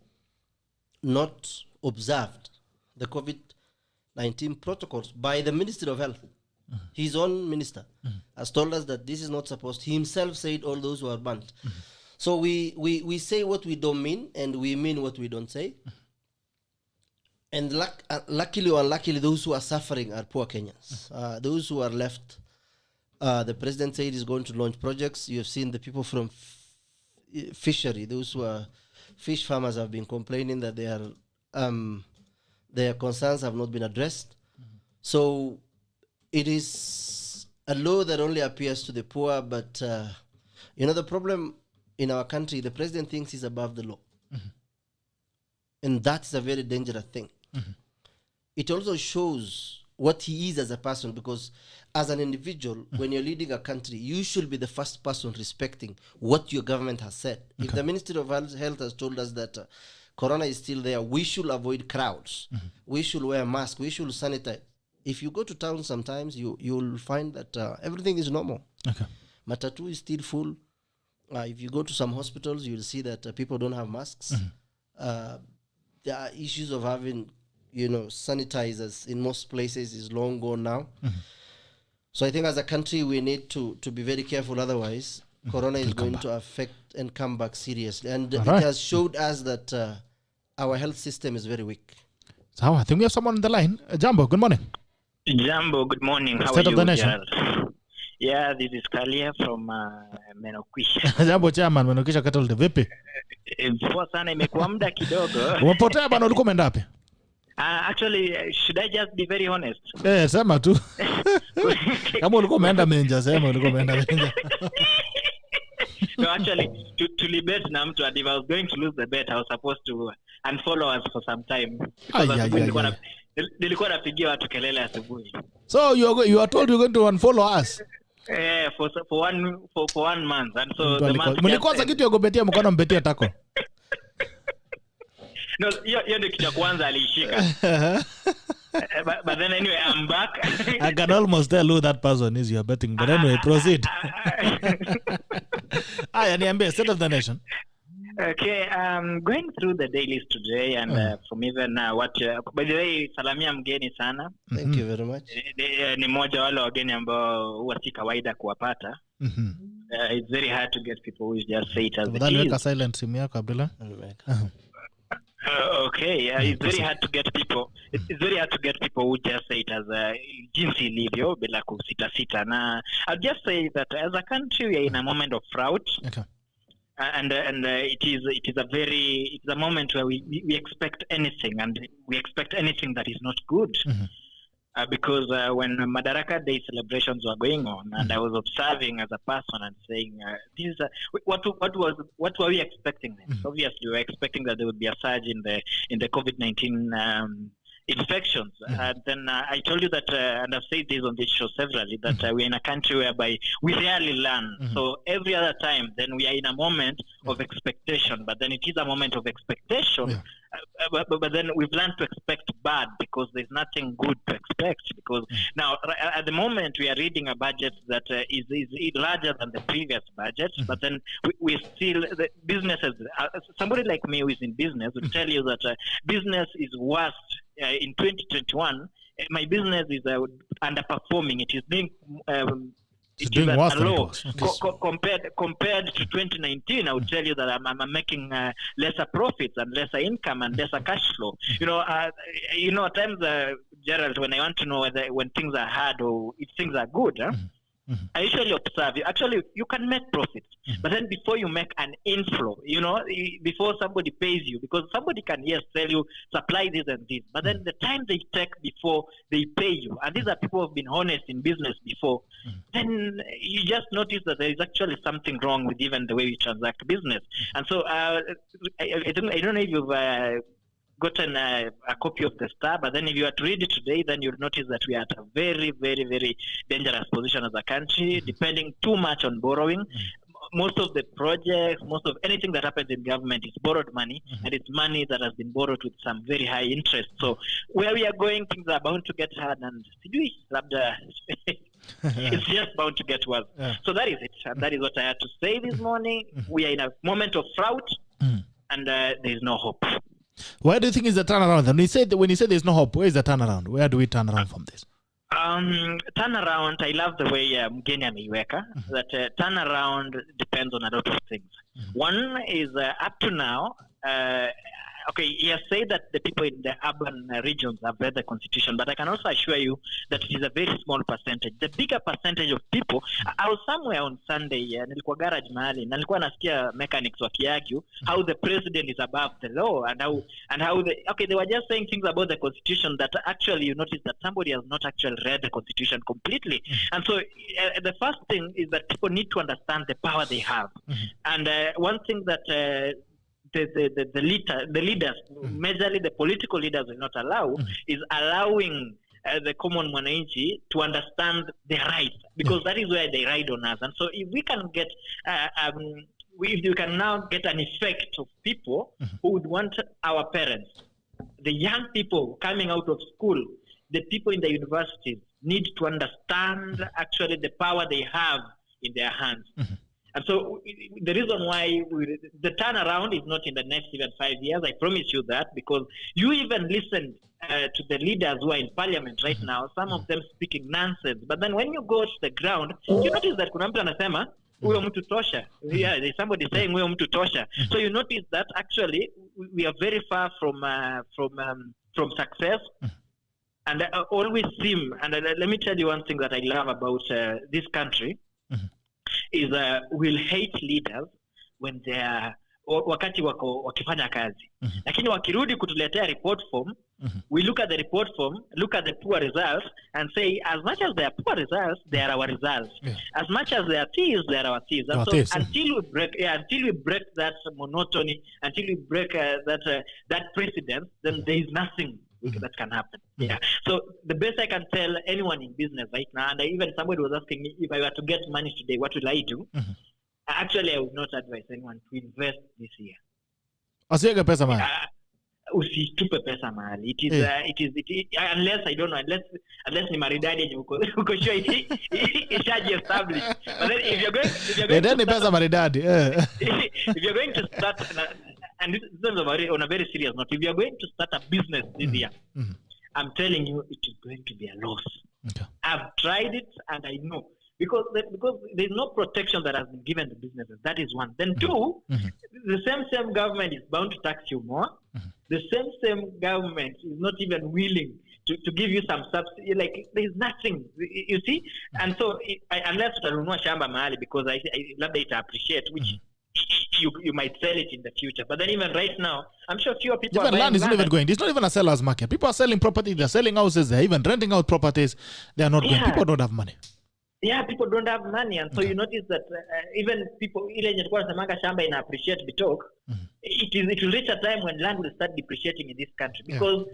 not observed the COVID-19 protocols by the Ministry of Health. His own minister has told us that this is not supposed. He himself said all those who are banned. So we say what we don't mean and we mean what we don't say. And luckily or unluckily, those who are suffering are poor Kenyans. Those who are left, the president said he's going to launch projects. You have seen the people from fishery, those who are fish farmers have been complaining that their concerns have not been addressed. So it is a law that only appears to the poor, but the problem in our country, the president thinks he's above the law. And that's a very dangerous thing. It also shows what he is as a person, because as an individual, when you're leading a country, you should be the first person respecting what your government has said. Okay. If the Ministry of Health has told us that Corona is still there, we should avoid crowds. We should wear masks. We should sanitize. If you go to town sometimes, you'll find that everything is normal. Okay. Matatu is still full. If you go to some hospitals, you'll see that people don't have masks. There are issues of having, sanitizers in most places is long gone now. So I think as a country, we need to be very careful. Otherwise, Corona is going to affect and come back seriously. And it has showed us that our health system is very weak. So I think we have someone on the line. Jambo, good morning. Jambo, good morning. How State are you? Of the nation. Yeah, this is Kalia from Menokwisha. Jambo chairman, Menokwisha Cattle vipi? Poa sana, imekuwa muda kidogo. Umepotea bana, ulikuwa umeenda wapi? Actually, should I just be very honest? Sema tu. Kama ulikuwa umeenda Menja, sema ulikuwa umeenda Menja. No, actually, to debate na mtu, and if I was going to lose the bet, I was supposed to unfollow us for some time. Nilikuwa napigia watu kelele asubuhi. So you are told you're going to unfollow us? For 1 month. And so the month. Mlikosa kitu ya kubetia mkono mbetia tako. No, hiyo ndio kitu kwanza aliishika. But then anyway, I'm back. I can almost tell who that person is you're betting. But anyway, proceed. Niambie, State of the Nation. Okay, going through the dailies today and from even what by the way, salamia mgeni sana. Thank you very much. Ni mmoja wale wageni ambao huwa si kawaida kuwapata. It's very hard to get people who just say it as it is. Weka silent simu yako Abdullah. Okay, it's very hard to get people. It's very hard to get people who just say it as a jinsi ilivyo bila kusita. Na I'll just say that as a country we are in a moment of drought. Okay. And it is a moment where we expect anything, and we expect anything that is not good. Because when Madaraka Day celebrations were going on, and I was observing as a person and saying, "This what were we expecting?" Obviously, we were expecting that there would be a surge in the COVID-19 infections. And then I told you that, and I've said this on this show severally, that we're in a country whereby we rarely learn. So every other time, then we are in a moment of expectation. But then it is a moment of expectation. But then we've learned to expect bad because there's nothing good to expect. Because now, at the moment, we are reading a budget that is larger than the previous budget. But then we still, the businesses, somebody like me who is in business will tell you that business is worse. In 2021, my business is underperforming. It is being it is worse than low. it was. Compared to 2019, I would tell you that I'm making lesser profits and lesser income and lesser cash flow. At times, Gerald, when I want to know when things are hard or if things are good, I usually observe. Actually, you can make profits, but then before you make an inflow, before somebody pays you, because somebody can tell you supply this and this, but then the time they take before they pay you, and these are people who have been honest in business before, then you just notice that there is actually something wrong with even the way we transact business. And so I don't know if you've gotten a copy of the Star, but then if you are to read it today, then you'll notice that we are at a very, very, very dangerous position as a country, depending too much on borrowing. Most of the projects, most of anything that happens in government is borrowed money, and it's money that has been borrowed with some very high interest. So where we are going, things are bound to get hard, and it's just bound to get worse. So that is it. And that is what I had to say this morning. We are in a moment of drought, and there is no hope. Where do you think is the turnaround? When you say there's no hope, where is the turnaround? Where do we turn around from this? Turnaround, I love the way Mgeni ameiweka, that turnaround depends on a lot of things. One is up to now, he has said that the people in the urban regions have read the constitution, but I can also assure you that it is a very small percentage. The bigger percentage of people, I was somewhere on Sunday, nilikuwa garage mahali, na nilikuwa nasikia mechanics wakiargue how the president is above the law, and how they were just saying things about the constitution that actually you notice that somebody has not actually read the constitution completely. And so the first thing is that people need to understand the power they have. And one thing that the leaders, majorly the political leaders, will not allow is allowing the common mwananchi to understand their rights, because that is where they ride on us. And so if we can get if you can now get an effect of people who would want our parents, the young people coming out of school, the people in the universities need to understand actually the power they have in their hands. And so the reason why the turnaround is not in the next even 5 years, I promise you that, because you even listened to the leaders who are in parliament right now, some of them speaking nonsense. But then when you go to the ground, you notice that kuna mtu anasema, huyo mtu tosha. Yeah, there's somebody saying huyo mtu tosha. So you notice that actually we are very far from success. And I always seem, and let me tell you one thing that I love about this country, is we'll hate leaders when they are wakati wakifanya kazi, lakini wakirudi kutuletea report form, we look at the report form, look at the poor results, and say as much as they are poor results, they are our results. As much as they are thieves, they are our thieves. And so until we break that monotony, until we break that precedent, then there is nothing that can happen. So the best I can tell anyone in business right now, and even somebody was asking me if I were to get money today, what will I do? Actually, I would not advise anyone to invest this year. Asiweke pesa mahali. Usitupe pesa mahali. It is unless I don't know, unless ni maridadi yenye uko sure ishaji established. But then if you're going to pesa maridadi. If you're going to start, and this is on a very serious note, if you're going to start a business this year, I'm telling you, it is going to be a loss. I've tried it, and I know. because there's no protection that has been given to businesses. That is one. Then two, the same government is bound to tax you more. The same government is not even willing to give you some subsidy. Like, there's nothing, you see. And so unless utanunua shamba mahali, because I labda ita appreciate, which you might sell it in the future. But then even right now, I'm sure fewer people even are land is not even going. It's not even a seller's market. People are selling property. They're selling houses. They're even renting out properties. They are not going. People don't have money. Yeah, people don't have money, and so you notice that even people, ile yenye tulikuwa tunasemanga shamba ina appreciate bitok, it will reach a time when land will start depreciating in this country, because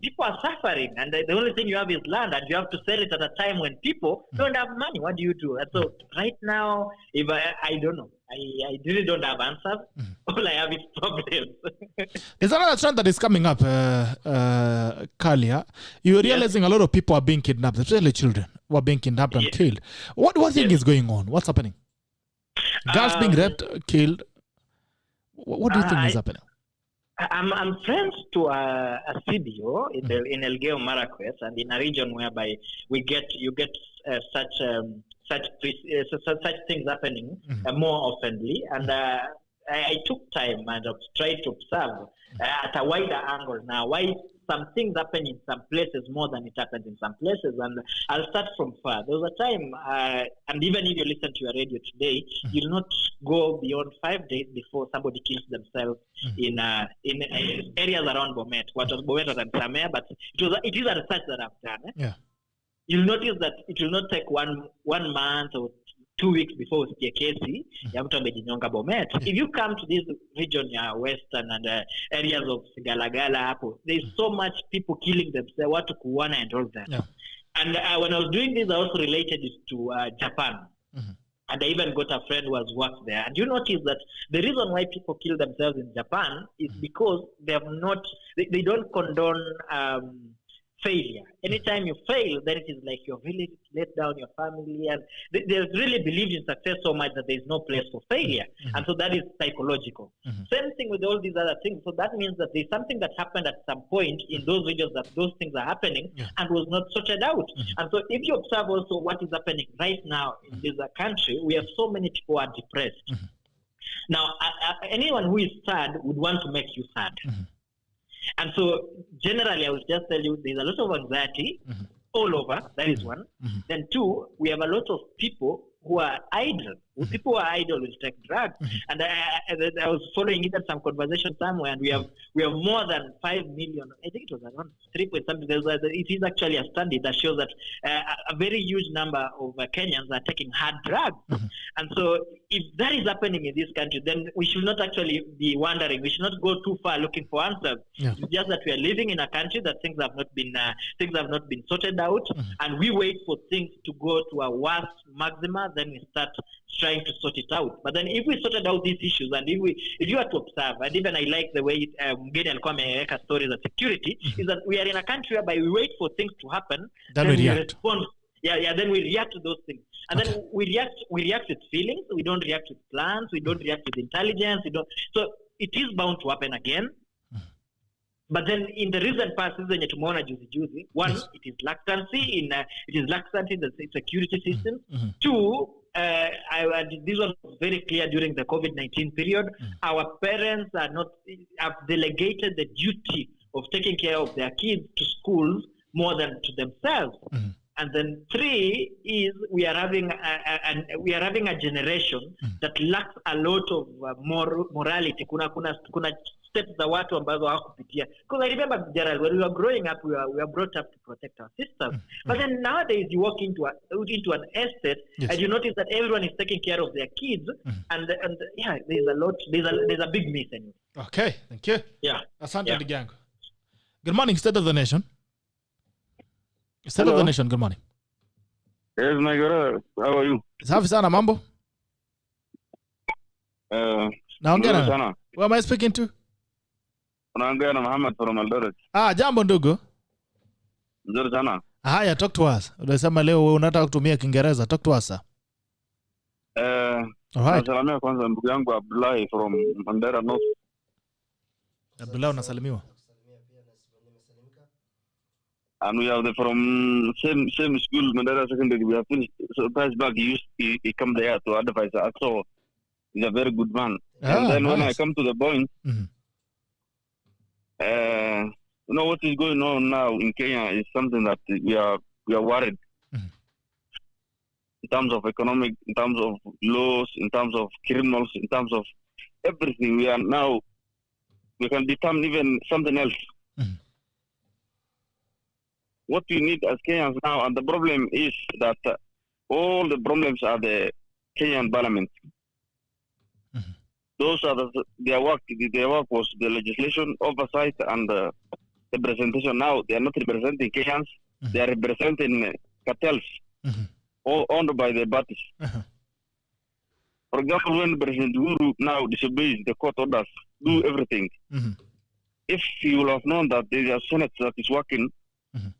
people are suffering, and the only thing you have is land, and you have to sell it at a time when people don't have money. What do you do? And so right now, if I don't know, I really don't have answers. All I have is problems. There's another trend that is coming up, Kalia. You're realizing a lot of people are being kidnapped, especially children who are being kidnapped and killed. What do you think is going on? What's happening? Girls being raped, killed. What do you think is happening? I'm friends to a CBO in Elgeyo Marakwet, and in a region whereby you get such things happening more oftenly, and I took time and tried to observe at a wider angle now why some things happen in some places more than it happens in some places. And I'll start from far. There was a time, and even if you listen to your radio today, you'll not go beyond 5 days before somebody kills themselves in areas around Bomet. What was Bomet was Samea, but it is a research that I've done. Yeah. You'll notice that it will not take one month or 2 weeks before usikie kesi ya mtu amejinyonga Bomet. If you come to this region ya western and areas of Sigalagala hapo, there's so much people killing themselves, watu kuwana and all that. Yeah. And when I was doing this, I also related it to Japan. And I even got a friend who has worked there. And you notice that the reason why people kill themselves in Japan is because they don't condone failure. Anytime you fail, then it is like you've really let down your family, and they really believed in success so much that there is no place for failure. And so that is psychological. Same thing with all these other things. So that means that there's something that happened at some point in those regions that those things are happening and was not sorted out. And so if you observe also what is happening right now in this country, we have so many people who are depressed. Now, anyone who is sad would want to make you sad. And so generally, I will just tell you, there's a lot of anxiety all over. That is one. Then two, we have a lot of people who are idle. People who are idle will take drugs. And I was following even some conversation somewhere, and we have more than 5 million. I think it was around 3 point something. It is actually a study that shows that a very huge number of Kenyans are taking hard drugs. And so if that is happening in this country, then we should not actually be wondering. We should not go too far looking for answers. It's just that we are living in a country that things have not been sorted out, and we wait for things to go to a worse maxima, then we start trying to sort it out. But then if we sorted out these issues, and if you are to observe, and even I like the way Mgeni alikuwa ameweka stories of security, is that we are in a country whereby we wait for things to happen, then we react. Respond. Then we react to those things. And then we react with feelings, we don't react with plans, we don't react with intelligence, so it is bound to happen again. But then in the recent past, zenye tumeona juzi, one, it is laxancy in the security system. Two, this was very clear during the COVID-19 period. Our parents have delegated the duty of taking care of their kids to schools more than to themselves. And then three is we are having a generation that lacks a lot of morality. Kuna steps za watu ambazo hawakupitia. Because I remember, Gerald, when we were growing up, we were brought up to protect our sisters. But then nowadays, you walk into an estate and you notice that everyone is taking care of their kids, and there's a big miss anyway. Okay, thank you. Asante Digango. Good morning, State of the Nation. State of the Nation, good morning. Yes, my brother. How are you? Safi sana, mambo? Naongea na. Who am I speaking to? Unaongea na Mohammed from Eldoret. Jambo ndugu. Nzuri sana. Haya, talk to us. Unasema leo wewe unataka kutumia Kiingereza. Talk to us, sir. Nasalimia kwanza ndugu yangu Abdullahi from Mandera North. Abdullahi unasalimiwa. and we have the from same school, Mandera Secondary. We have finished. So Price back, he come there to advise us. So he's a very good man. And then when I come to the point, you know what is going on now in Kenya is something that we are worried. In terms of economic, in terms of laws, in terms of criminals, in terms of everything, we can determine even something else. What we need as Kenyans now, and the problem is that all the problems are the Kenyan parliament. Those are their work. Their work was the legislation, oversight, and representation. Now they are not representing Kenyans; they are representing cartels, all owned by the parties. For example, when President Uhuru now disobeys the court orders, do everything. If he will have known that there is a Senate that is working,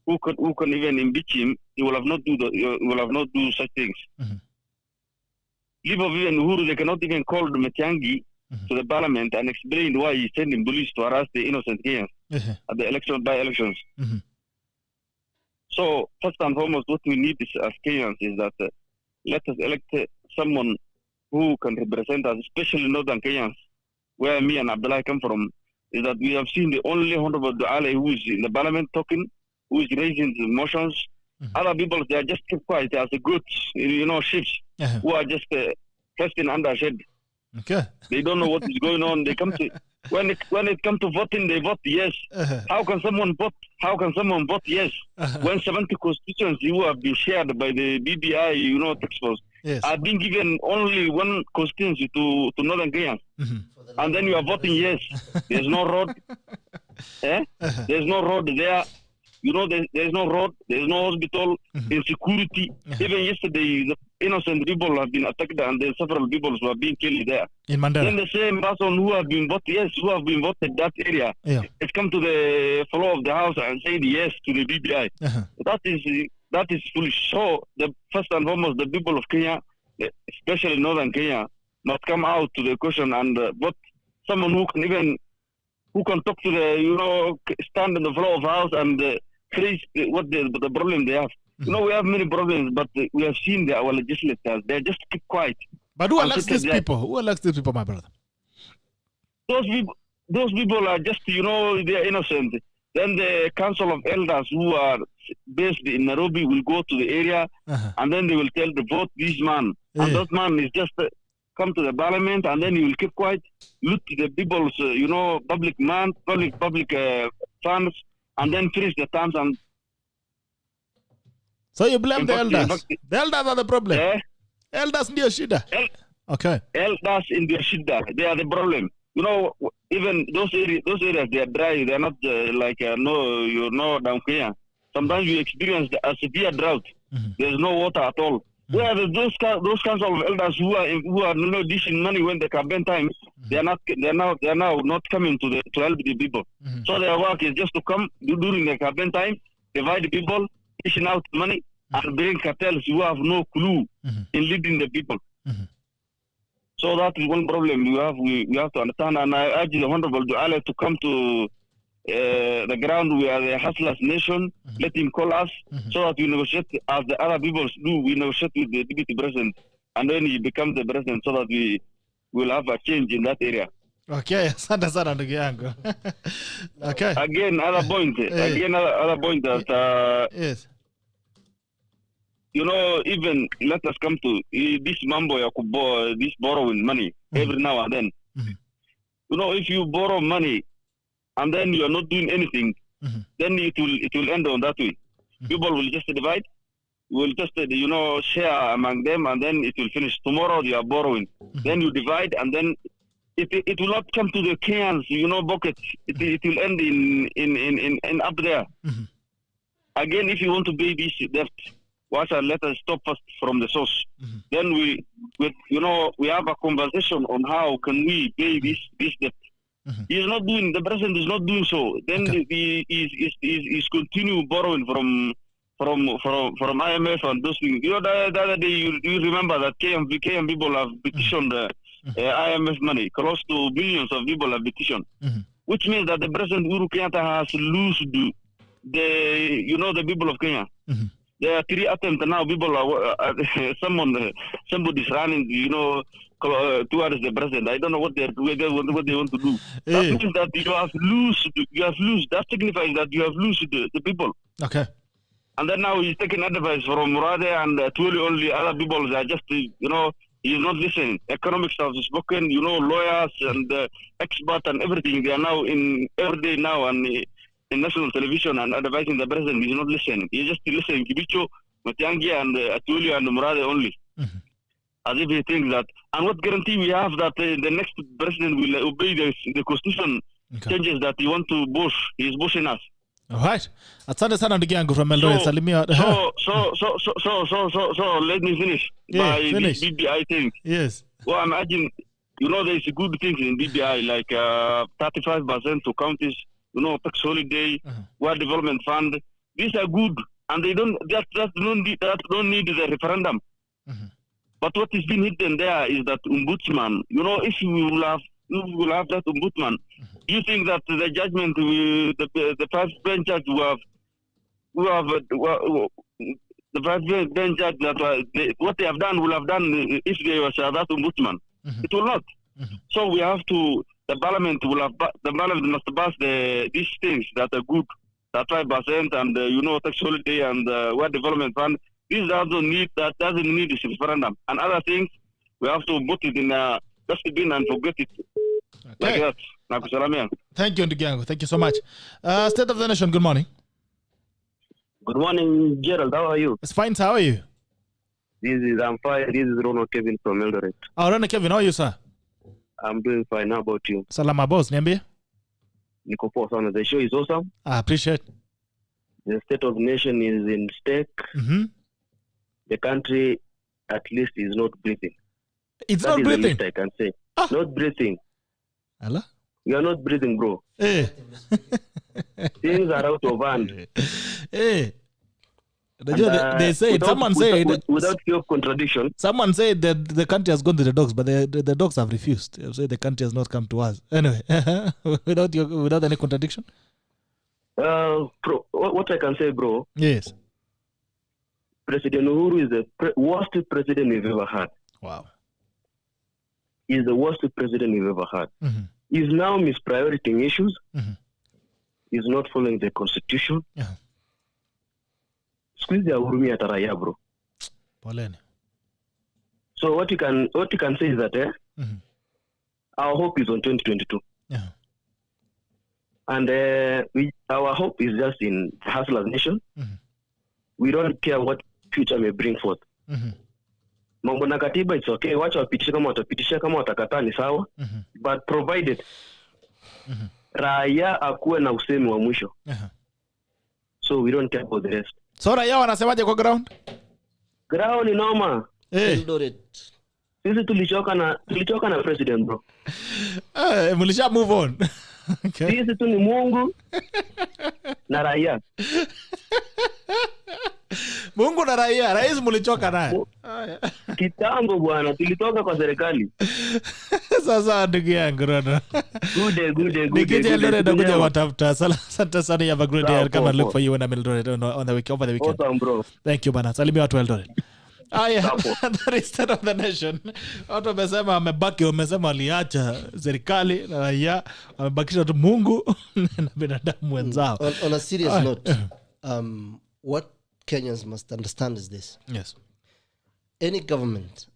who can even impeach him, he will have not do such things. Leave of even Uhuru, they cannot even call the Matiangi to the parliament and explain why he's sending police to harass the innocent Kenyans at the by-elections. So, first and foremost, what we need as Kenyans is that let us elect someone who can represent us, especially Northern Kenyans, where me and Abdullahi come from, is that we have seen the only Honorable Duale who is in the parliament talking, who is raising the motions. Other people, they are just keep quiet as the goods, sheep, who are just resting under shade. Okay. They don't know what is going on. They come to when it comes to voting, they vote yes. How can someone vote? How can someone vote yes when 70 constituencies who have been shared by the BBI, tax force, are being given only one constituency to Northern Kenya, and then you are voting yes. There's no road. There's no road there. There's no road, there's no hospital, insecurity. Even yesterday, the innocent people have been attacked and there several people who are being killed there. In Mandela. Then the same person who have been voted that area, has come to the floor of the house and said yes to the BBI. That is foolish. So, first and foremost, the people of Kenya, especially Northern Kenya, must come out to the question and vote someone who can talk to the, stand in the floor of the house and face what the problem they have. We have many problems, but we have seen our legislators, they just keep quiet. But who elects these people? Who elects these people, my brother? Those people are just, they are innocent. Then the Council of Elders who are based in Nairobi will go to the area and then they will tell the vote this man. And that man is just come to the parliament and then he will keep quiet, look to the people's, public funds, and then finish the terms. And so you blame the elders? The elders are the problem? Elders in their shida? Okay. Elders in their shida, they are the problem. Even those areas, they are dry. They are not down here. Sometimes you experience a severe drought. There's no water at all. Where those council of elders who are dishing money when the campaign time, they are now not coming to help the people. So their work is just to come during the campaign time, divide the people, dishing out money, and bring cartels who have no clue in leading the people. So that is one problem we have to understand. And I urge the Honorable Duale to come to the ground. We are the hustlers nation. Let him call us so that we negotiate as the other people do. We negotiate with the deputy president, and then he becomes the president, so that we will have a change in that area. Okay, asante sana ndugu yangu. Okay. Again, other point that yes. Even let us come to this mambo ya this borrowing money every now and then. If you borrow money and then you are not doing anything, then it will end on that way. People will just divide, will just share among them, and then it will finish. Tomorrow you are borrowing, then you divide, and then it will not come to the Kenyans, bucket. It will end in up there. Again, if you want to pay this debt, let us stop first from the source. Then we have a conversation on how can we pay this debt. The president is not doing so. Then he is continue borrowing from IMF and those things. The other day you remember that KM people have petitioned IMF money. Close to billions of people have petitioned. Which means that the President Uhuru Kenyatta has loosed the people of Kenya. There are 3 attempts now. People are somebody's running, towards the president. I don't know what they want to do. That means that you have lost. That signifies that you have lost the people. Okay. And then now he's taking advice from Murade and truly only other people that just, he's not listening. Economics have spoken, lawyers and experts and everything. They are now in every day now and in national television and advising the president. He's not listening. He's just listening to Kibicho, Matiangi and Atuli and Murade only. As if he thinks that. And what guarantee we have that the next president will obey the constitution changes that he want to boss? He's bossing us. All right. Asante sana ndugu yangu from Eldoret. Salimia. So let me finish by finish. this BBI thing. Yes. Well, I imagine, there's good things in BBI like 35% to counties, tax holiday, word development fund. These are good, and they don't need the referendum. But what is being hidden there is that ombudsman. If we will have that ombudsman, do you think that the judgment, the first bench judge who have the first bench judge that what they have done will have done if they was that ombudsman? It will not. So we have to. The parliament must pass these things that are good, that 5% and tax holiday and word development fund. This doesn't need this referendum. And other things, we have to put it in dustbin and forget it. Okay. Like that. Thank you, Ndigango. Thank you so much. State of the Nation, good morning. Good morning, Gerald. How are you? It's fine, sir. How are you? I'm fine. This is Ronald Kevin from Eldoret. Ronald Kevin, how are you, sir? I'm doing fine. How about you? Salama, boss. Niambie. Niko poa sana. The show is awesome. I appreciate. The state of the nation is in stake. The country, at least, is not breathing. It's that not is breathing? The least I can say. Not breathing. Allah? You are not breathing, bro. Hey. Things are out of hand. Hey. They say someone said without fear of contradiction. Someone said that the country has gone to the dogs, but the dogs have refused. They say the country has not come to us. Anyway, without any contradiction. What I can say, bro. Yes. President Uhuru is the worst president we've ever had. Wow. He's the worst president we've ever had. He's now misprioritizing issues. He's not following the constitution. Squeeze the Urumi at Araya, bro. Poleni. So what you can say is that our hope is on 2022. And our hope is just in Hustler's Nation. We don't care what future may bring forth. Mambo na katiba, it's okay. Wacha wapitishe kama watapitisha, kama watakataa ni sawa. But provided raia akuwe na usemi wa mwisho. So we don't care about the rest. So raia wanasemaje kwa ground? Ground ni noma. Eldoret. Sisi tulichoka na president, bro. Mulisha move on. Okay. Sisi tu ni Mungu na raia. Mungu na raia, rais mulichoka naye. Kitambo bwana, tulitoka kwa serikali. Sasa ndugu yangu Rono. Good. Nikija Eldoret nakuja watafuta. Asante sana ya great day. Come and look for you when I'm Eldoret on the weekend, over the weekend. Awesome, bro. Thank you bana. Salimia watu Eldoret. That is state of the nation. Watu wamesema wamesema waliacha serikali na raia, wamebakisha tu Mungu na binadamu wenzao. On a serious note, what Kenyans must understand is this. Yes. Any government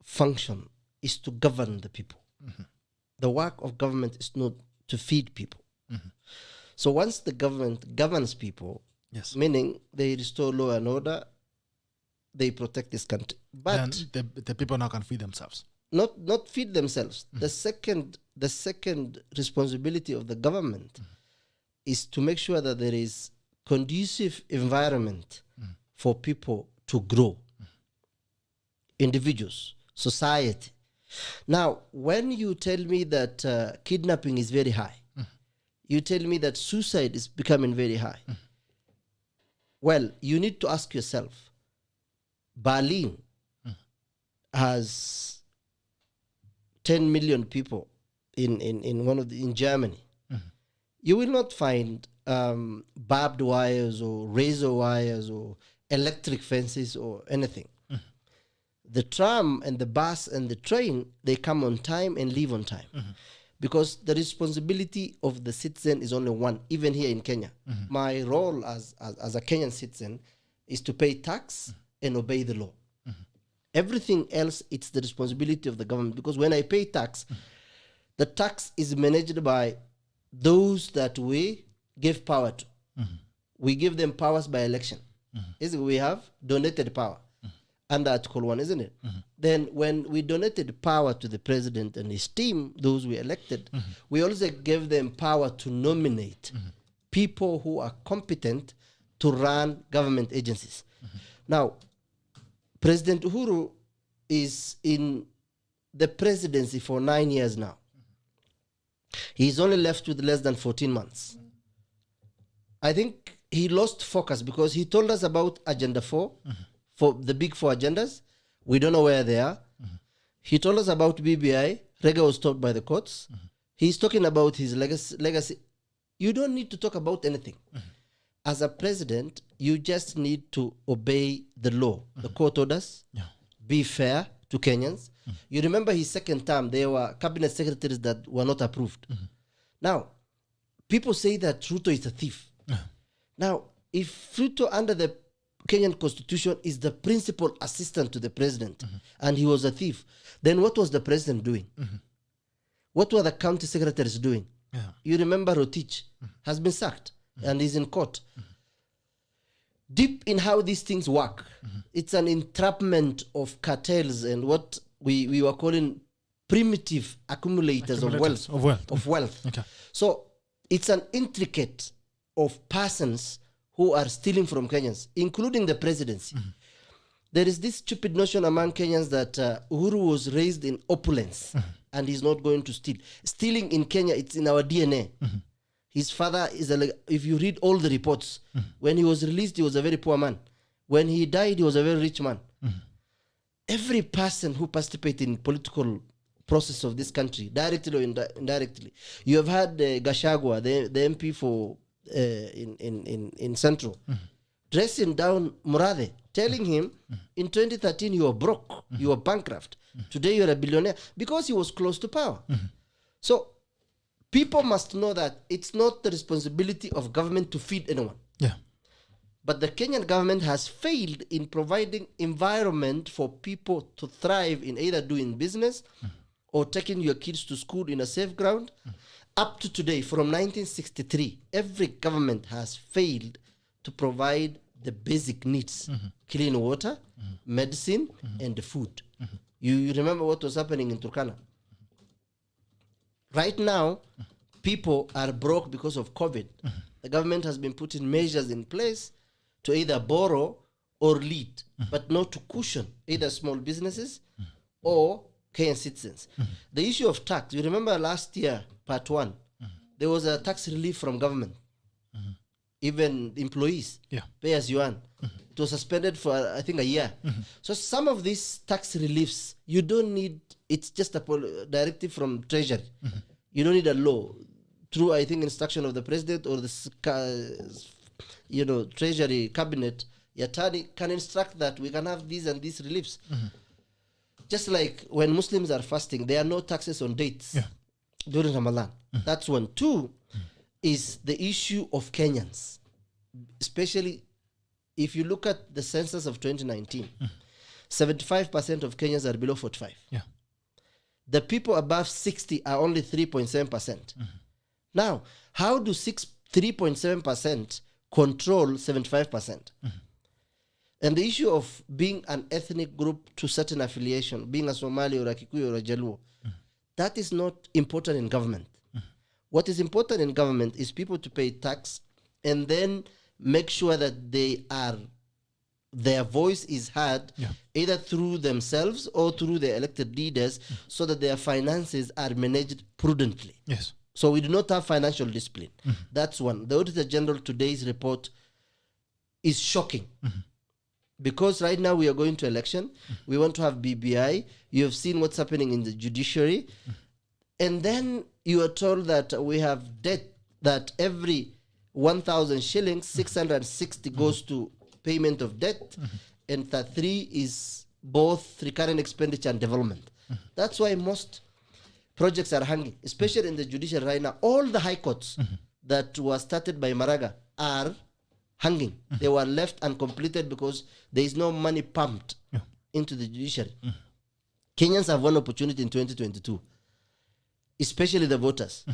function is to govern the people. The work of government is not to feed people. So once the government governs people, yes, meaning they restore law and order, they protect this country. But and the people now can feed themselves. Not feed themselves. The second responsibility of the government is to make sure that there is conducive environment for people to grow. Individuals, society. Now, when you tell me that kidnapping is very high, you tell me that suicide is becoming very high, well, you need to ask yourself, Berlin has 10 million people in Germany. You will not find barbed wires or razor wires or electric fences or anything. The tram and the bus and the train, they come on time and leave on time. Because the responsibility of the citizen is only one, even here in Kenya. My role as a Kenyan citizen is to pay tax and obey the law. Everything else, it's the responsibility of the government. Because when I pay tax, the tax is managed by those that we give power to. We give them powers by election. We have donated power under Article 1, isn't it? Then when we donated power to the president and his team, those we elected, we also gave them power to nominate people who are competent to run government agencies. Now, President Uhuru is in the presidency for 9 years now. He's only left with less than 14 months. I think he lost focus because he told us about Agenda 4, for the big 4 agendas. We don't know where they are. He told us about BBI. Rega was stopped by the courts. He's talking about his legacy. You don't need to talk about anything. As a president, you just need to obey the law, the court orders, be fair to Kenyans. You remember his second term, there were cabinet secretaries that were not approved. Now, people say that Ruto is a thief. Now, if Ruto under the Kenyan constitution is the principal assistant to the president and he was a thief, then what was the president doing? What were the county secretaries doing? You remember Rotich has been sacked and is in court. Deep in how these things work, it's an entrapment of cartels and what we were calling primitive accumulators of wealth. Okay. So it's an intricate of persons who are stealing from Kenyans, including the presidency. There is this stupid notion among Kenyans that Uhuru was raised in opulence and he's not going to steal. Stealing in Kenya, it's in our DNA. His father is, if you read all the reports, when he was released, he was a very poor man. When he died, he was a very rich man. Every person who participated in political process of this country, directly or indirectly, you have had Gashagwa, the MP for in Central, dressing down Murade, telling him in 2013 you were broke, you were bankrupt. Today you're a billionaire because he was close to power. So people must know that it's not the responsibility of government to feed anyone. But the Kenyan government has failed in providing environment for people to thrive in either doing business or taking your kids to school in a safe ground. Up to today, from 1963, every government has failed to provide the basic needs, clean water, medicine, and food. You remember what was happening in Turkana? Right now, people are broke because of COVID. The government has been putting measures in place to either borrow or lead, but not to cushion either small businesses or Kenyan citizens. The issue of tax, you remember last year, part 1, there was a tax relief from government. Even employees, pay as you earn. It was suspended for, I think, a year. So some of these tax reliefs, you don't need, it's just a directive from Treasury. You don't need a law. Through, I think, instruction of the president or the Treasury cabinet, Yatani can instruct that we can have these and these reliefs. Just like when Muslims are fasting, there are no taxes on dates during Ramadan. That's one. 2 is the issue of Kenyans. Especially if you look at the census of 2019, 75% of Kenyans are below 45. The people above 60 are only 3.7%. Now, how do 3.7% control 75%? And the issue of being an ethnic group to certain affiliation, being a Somali or a Kikuyu or a Jaluo, that is not important in government. What is important in government is people to pay tax and then make sure that their voice is heard either through themselves or through their elected leaders so that their finances are managed prudently. So we do not have financial discipline. That's one. The Auditor General today's report is shocking. Because right now we are going to election. We want to have BBI. You have seen what's happening in the judiciary. And then you are told that we have debt, that every 1,000 shillings, 660 goes to payment of debt, and 3 is both recurrent expenditure and development. That's why most projects are hanging, especially in the judiciary right now. All the high courts that were started by Maraga are hanging. They were left uncompleted because there is no money pumped into the judiciary. Kenyans have one opportunity in 2022, especially the voters.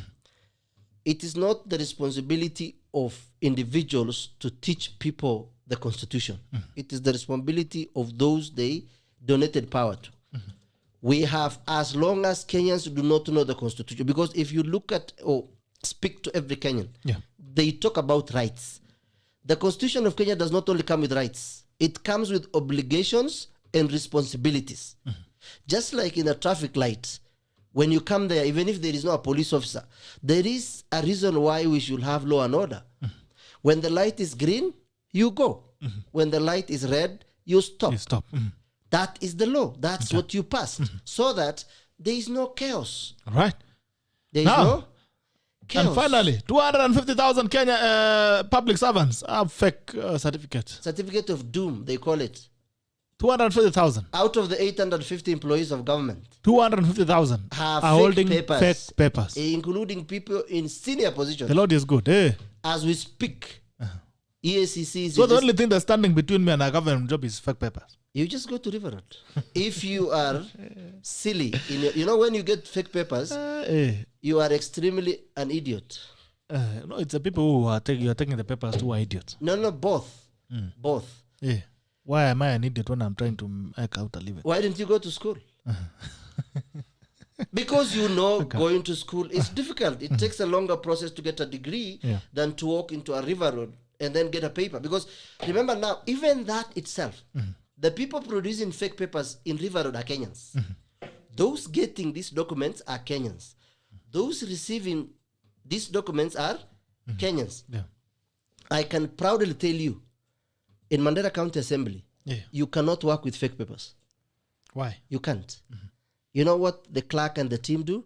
It is not the responsibility of individuals to teach people the Constitution. It is the responsibility of those they donated power to. We have, as long as Kenyans do not know the Constitution, because if you look at or speak to every Kenyan, they talk about rights. The Constitution of Kenya does not only come with rights, it comes with obligations and responsibilities. Just like in a traffic light, when you come there, even if there is no a police officer, there is a reason why we should have law and order. When the light is green, you go. When the light is red, you stop. That is the law. That's what you pass. So that there is no chaos. Right. There is no chaos. And finally, 250,000 Kenya public servants have fake certificates. Certificate of doom, they call it. 250,000. Out of the 850 employees of government, 250,000 have are holding fake papers. Including people in senior positions. The Lord is good. Eh? As we speak, EACC is... So the only thing that's standing between me and a government job is fake papers. You just go to River Road. If you are silly, you know when you get fake papers, you are extremely an idiot. No, it's the people who are you're taking the papers who are idiots. No, both. Both. Yeah. Why am I an idiot when I'm trying to make out a living? Why didn't you go to school? Because going to school is difficult. It takes a longer process to get a degree than to walk into a River Road and then get a paper. Because remember now, even that itself, the people producing fake papers in River Road are Kenyans. Those getting these documents are Kenyans. Those receiving these documents are Kenyans. Yeah. I can proudly tell you, in Mandera County Assembly, you cannot work with fake papers. Why? You can't. You know what the clerk and the team do?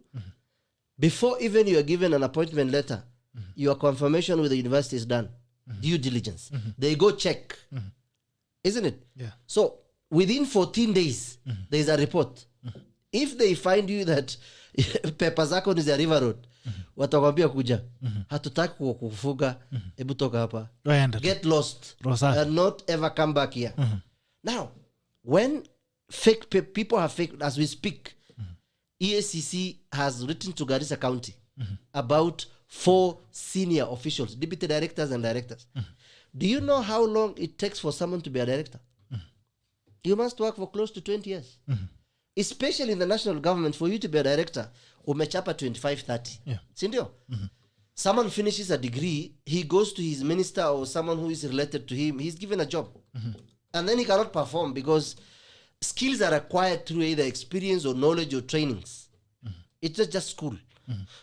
Before even you are given an appointment letter, your confirmation with the university is done. Due diligence. They go check. Isn't it? Yeah. So within 14 days, there is a report. If they find you that paper zako is a River Road, watakwambia kuja, hatutaki kufuga, hebu toka hapa. Get lost and not ever come back here. Now, when fake people have fake, as we speak, EACC has written to Garissa County about 4 senior officials, deputy directors and directors. Do you know how long it takes for someone to be a director? You must work for close to 20 years. Especially in the national government, for you to be a director, umechapa 25-30. Sindio? Someone finishes a degree, he goes to his minister or someone who is related to him, he's given a job. And then he cannot perform because skills are acquired through either experience or knowledge or trainings. It's not just school.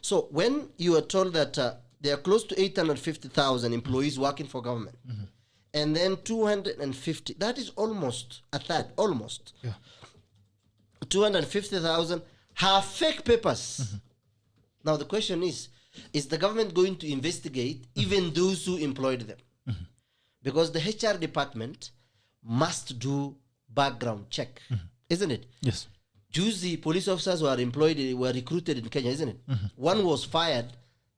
So when you are told that there are close to 850,000 employees working for government, and then 250, that is almost a third, almost. 250,000 have fake papers. Now the question is the government going to investigate even those who employed them? Because the HR department must do background check, isn't it? Yes. Juicy police officers were recruited in Kenya, isn't it? One was fired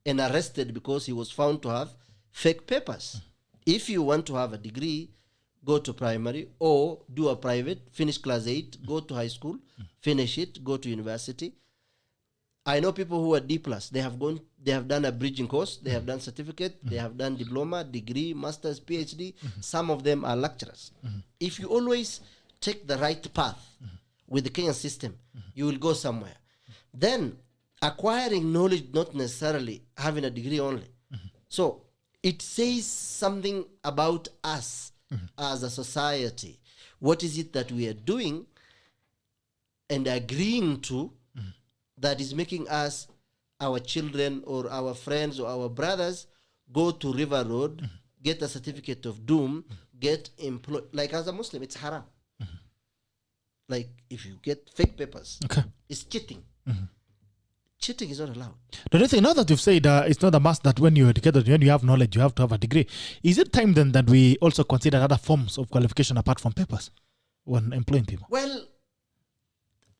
and arrested because he was found to have fake papers. If you want to have a degree, go to primary or do a private, finish class 8, go to high school, finish it, go to university. I know people who are D+, they have done a bridging course, they have done certificate, they have done diploma, degree, master's, PhD. Some of them are lecturers. If you always take the right path with the Kenyan system, you will go somewhere. Then acquiring knowledge, not necessarily having a degree only. So it says something about us as a society. What is it that we are doing and agreeing to that is making us, our children or our friends or our brothers, go to River Road, get a certificate of doom, get employed. Like as a Muslim, it's haram. Like if you get fake papers, it's cheating. cheating is not allowed. Don't you think, now that you've said it's not a must that when you're educated, when you have knowledge, you have to have a degree, is it time then that we also consider other forms of qualification apart from papers when employing people? Well,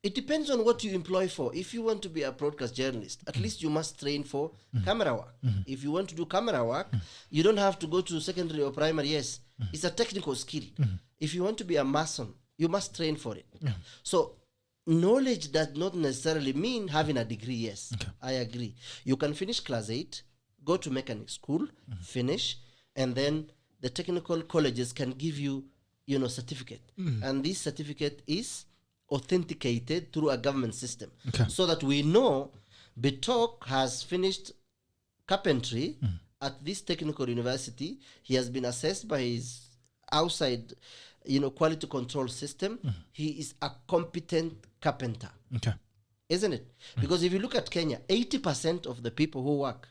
it depends on what you employ for. If you want to be a broadcast journalist, at least you must train for camera work. If you want to do camera work, you don't have to go to secondary or primary. Yes, it's a technical skill. If you want to be a mason, you must train for it. So knowledge does not necessarily mean having a degree. Yes, I agree. You can finish class 8, go to mechanic school, finish, and then the technical colleges can give you, certificate. And this certificate is authenticated through a government system, so that we know Bitok has finished carpentry at this technical university. He has been assessed by his outside, quality control system. He is a competent carpenter, isn't it? Because if you look at Kenya, 80% of the people who work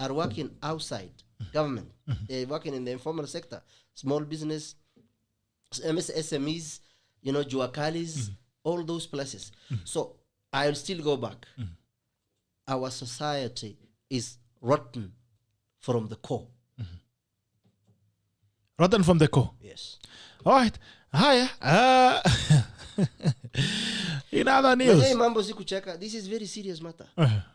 are working outside government. They're working in the informal sector, small business, SMEs, Juakalis, all those places. So I'll still go back. Our society is rotten from the core. Rotten from the core. Yes. All right. Hi. In other news. This is very serious matter.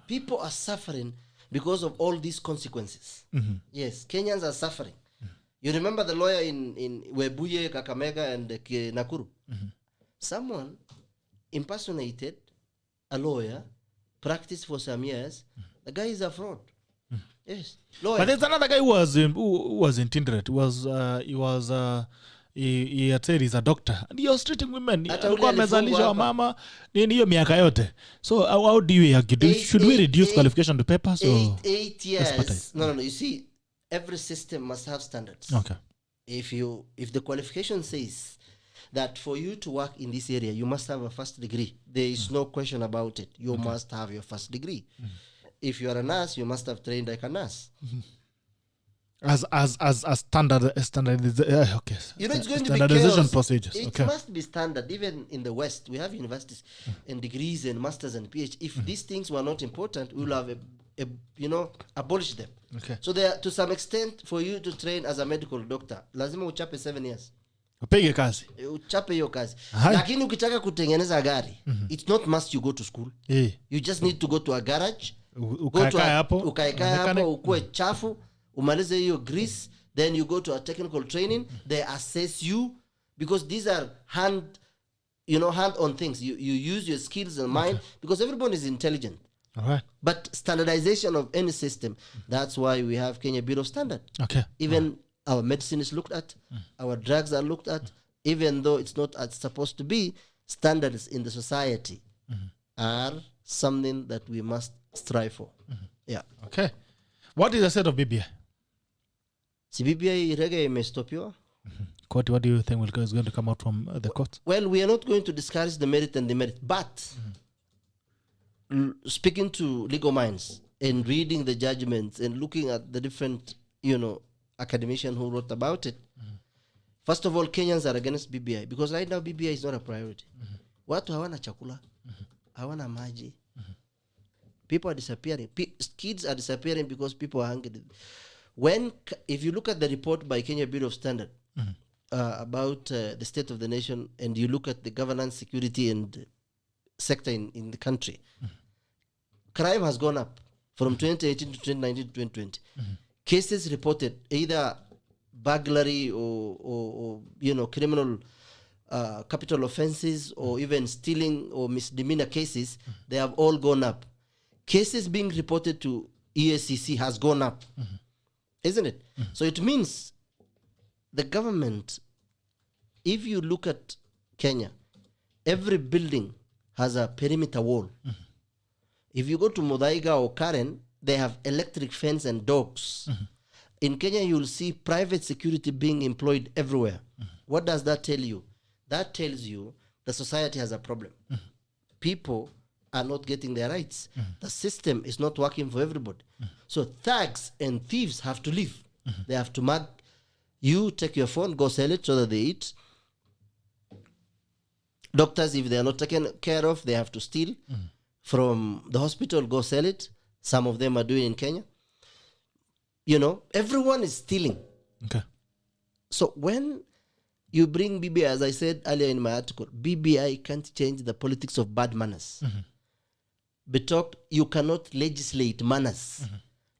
People are suffering because of all these consequences. Yes, Kenyans are suffering. You remember the lawyer in Webuye, Kakamega, and Nakuru? Someone impersonated a lawyer, practiced for some years. The guy is a fraud. Yes, lawyer. But there's another guy who was intended. He had said he's a doctor and he was treating women. Alikuwa amezalisha wamama nini hiyo miaka yote. So how do you argue? Should we reduce qualification to papers? 8 years. No. You see, every system must have standards. Okay. If the qualification says that for you to work in this area, you must have a first degree, there is no question about it. You must have your first degree. If you are a nurse, you must have trained like a nurse. As standard, okay. It's going to be standardization chaos. procedures. It must be standard. Even in the West, we have universities and degrees and masters and PhD. If these things were not important, we will have abolish them. Okay. So there, to some extent, for you to train as a medical doctor, lazima uchape 7 years. Upige kazi. Uchape hiyo kazi. Lakini ukitaka kutengeneza gari, it's not must you go to school. You just need to go to a garage. Ukae hapo, ukue chafu, umalize hiyo grease, then you go to a technical training. They assess you because these are hand-on things. You use your skills and mind because everyone is intelligent. All right. But standardization of any system, that's why we have Kenya Bureau of Standard. Okay. Even our medicine is looked at, our drugs are looked at, even though it's not as supposed to be. Standards in the society are something that we must strive for. Yeah. Okay. What is the state of BBI? Si BBI irege imestopiwa. What do you think is going to come out from the court? Well, we are not going to discourage the merit and demerit, but speaking to legal minds and reading the judgments and looking at the different, academicians who wrote about it, first of all, Kenyans are against BBI because right now BBI is not a priority. Watu hawana chakula, hawana maji. People are disappearing. Kids are disappearing because people are hungry. If you look at the report by Kenya Bureau of Standard about the state of the nation, and you look at the governance, security, and sector in the country, crime has gone up from 2018 to 2019 to 2020. Cases reported, either burglary or criminal capital offenses, or even stealing or misdemeanor cases, they have all gone up. Cases being reported to EACC has gone up, isn't it? So it means the government, if you look at Kenya, every building has a perimeter wall. If you go to Muthaiga or Karen, they have electric fence and dogs. In Kenya, you'll see private security being employed everywhere. What does that tell you? That tells you the society has a problem. People are not getting their rights. The system is not working for everybody. So thugs and thieves have to leave. They have to mug you, take your phone, go sell it so that they eat. Doctors, if they are not taken care of, they have to steal. from the hospital, go sell it. Some of them are doing in Kenya. Everyone is stealing. Okay. So when you bring BBI, as I said earlier in my article, BBI can't change the politics of bad manners. But you cannot legislate manners.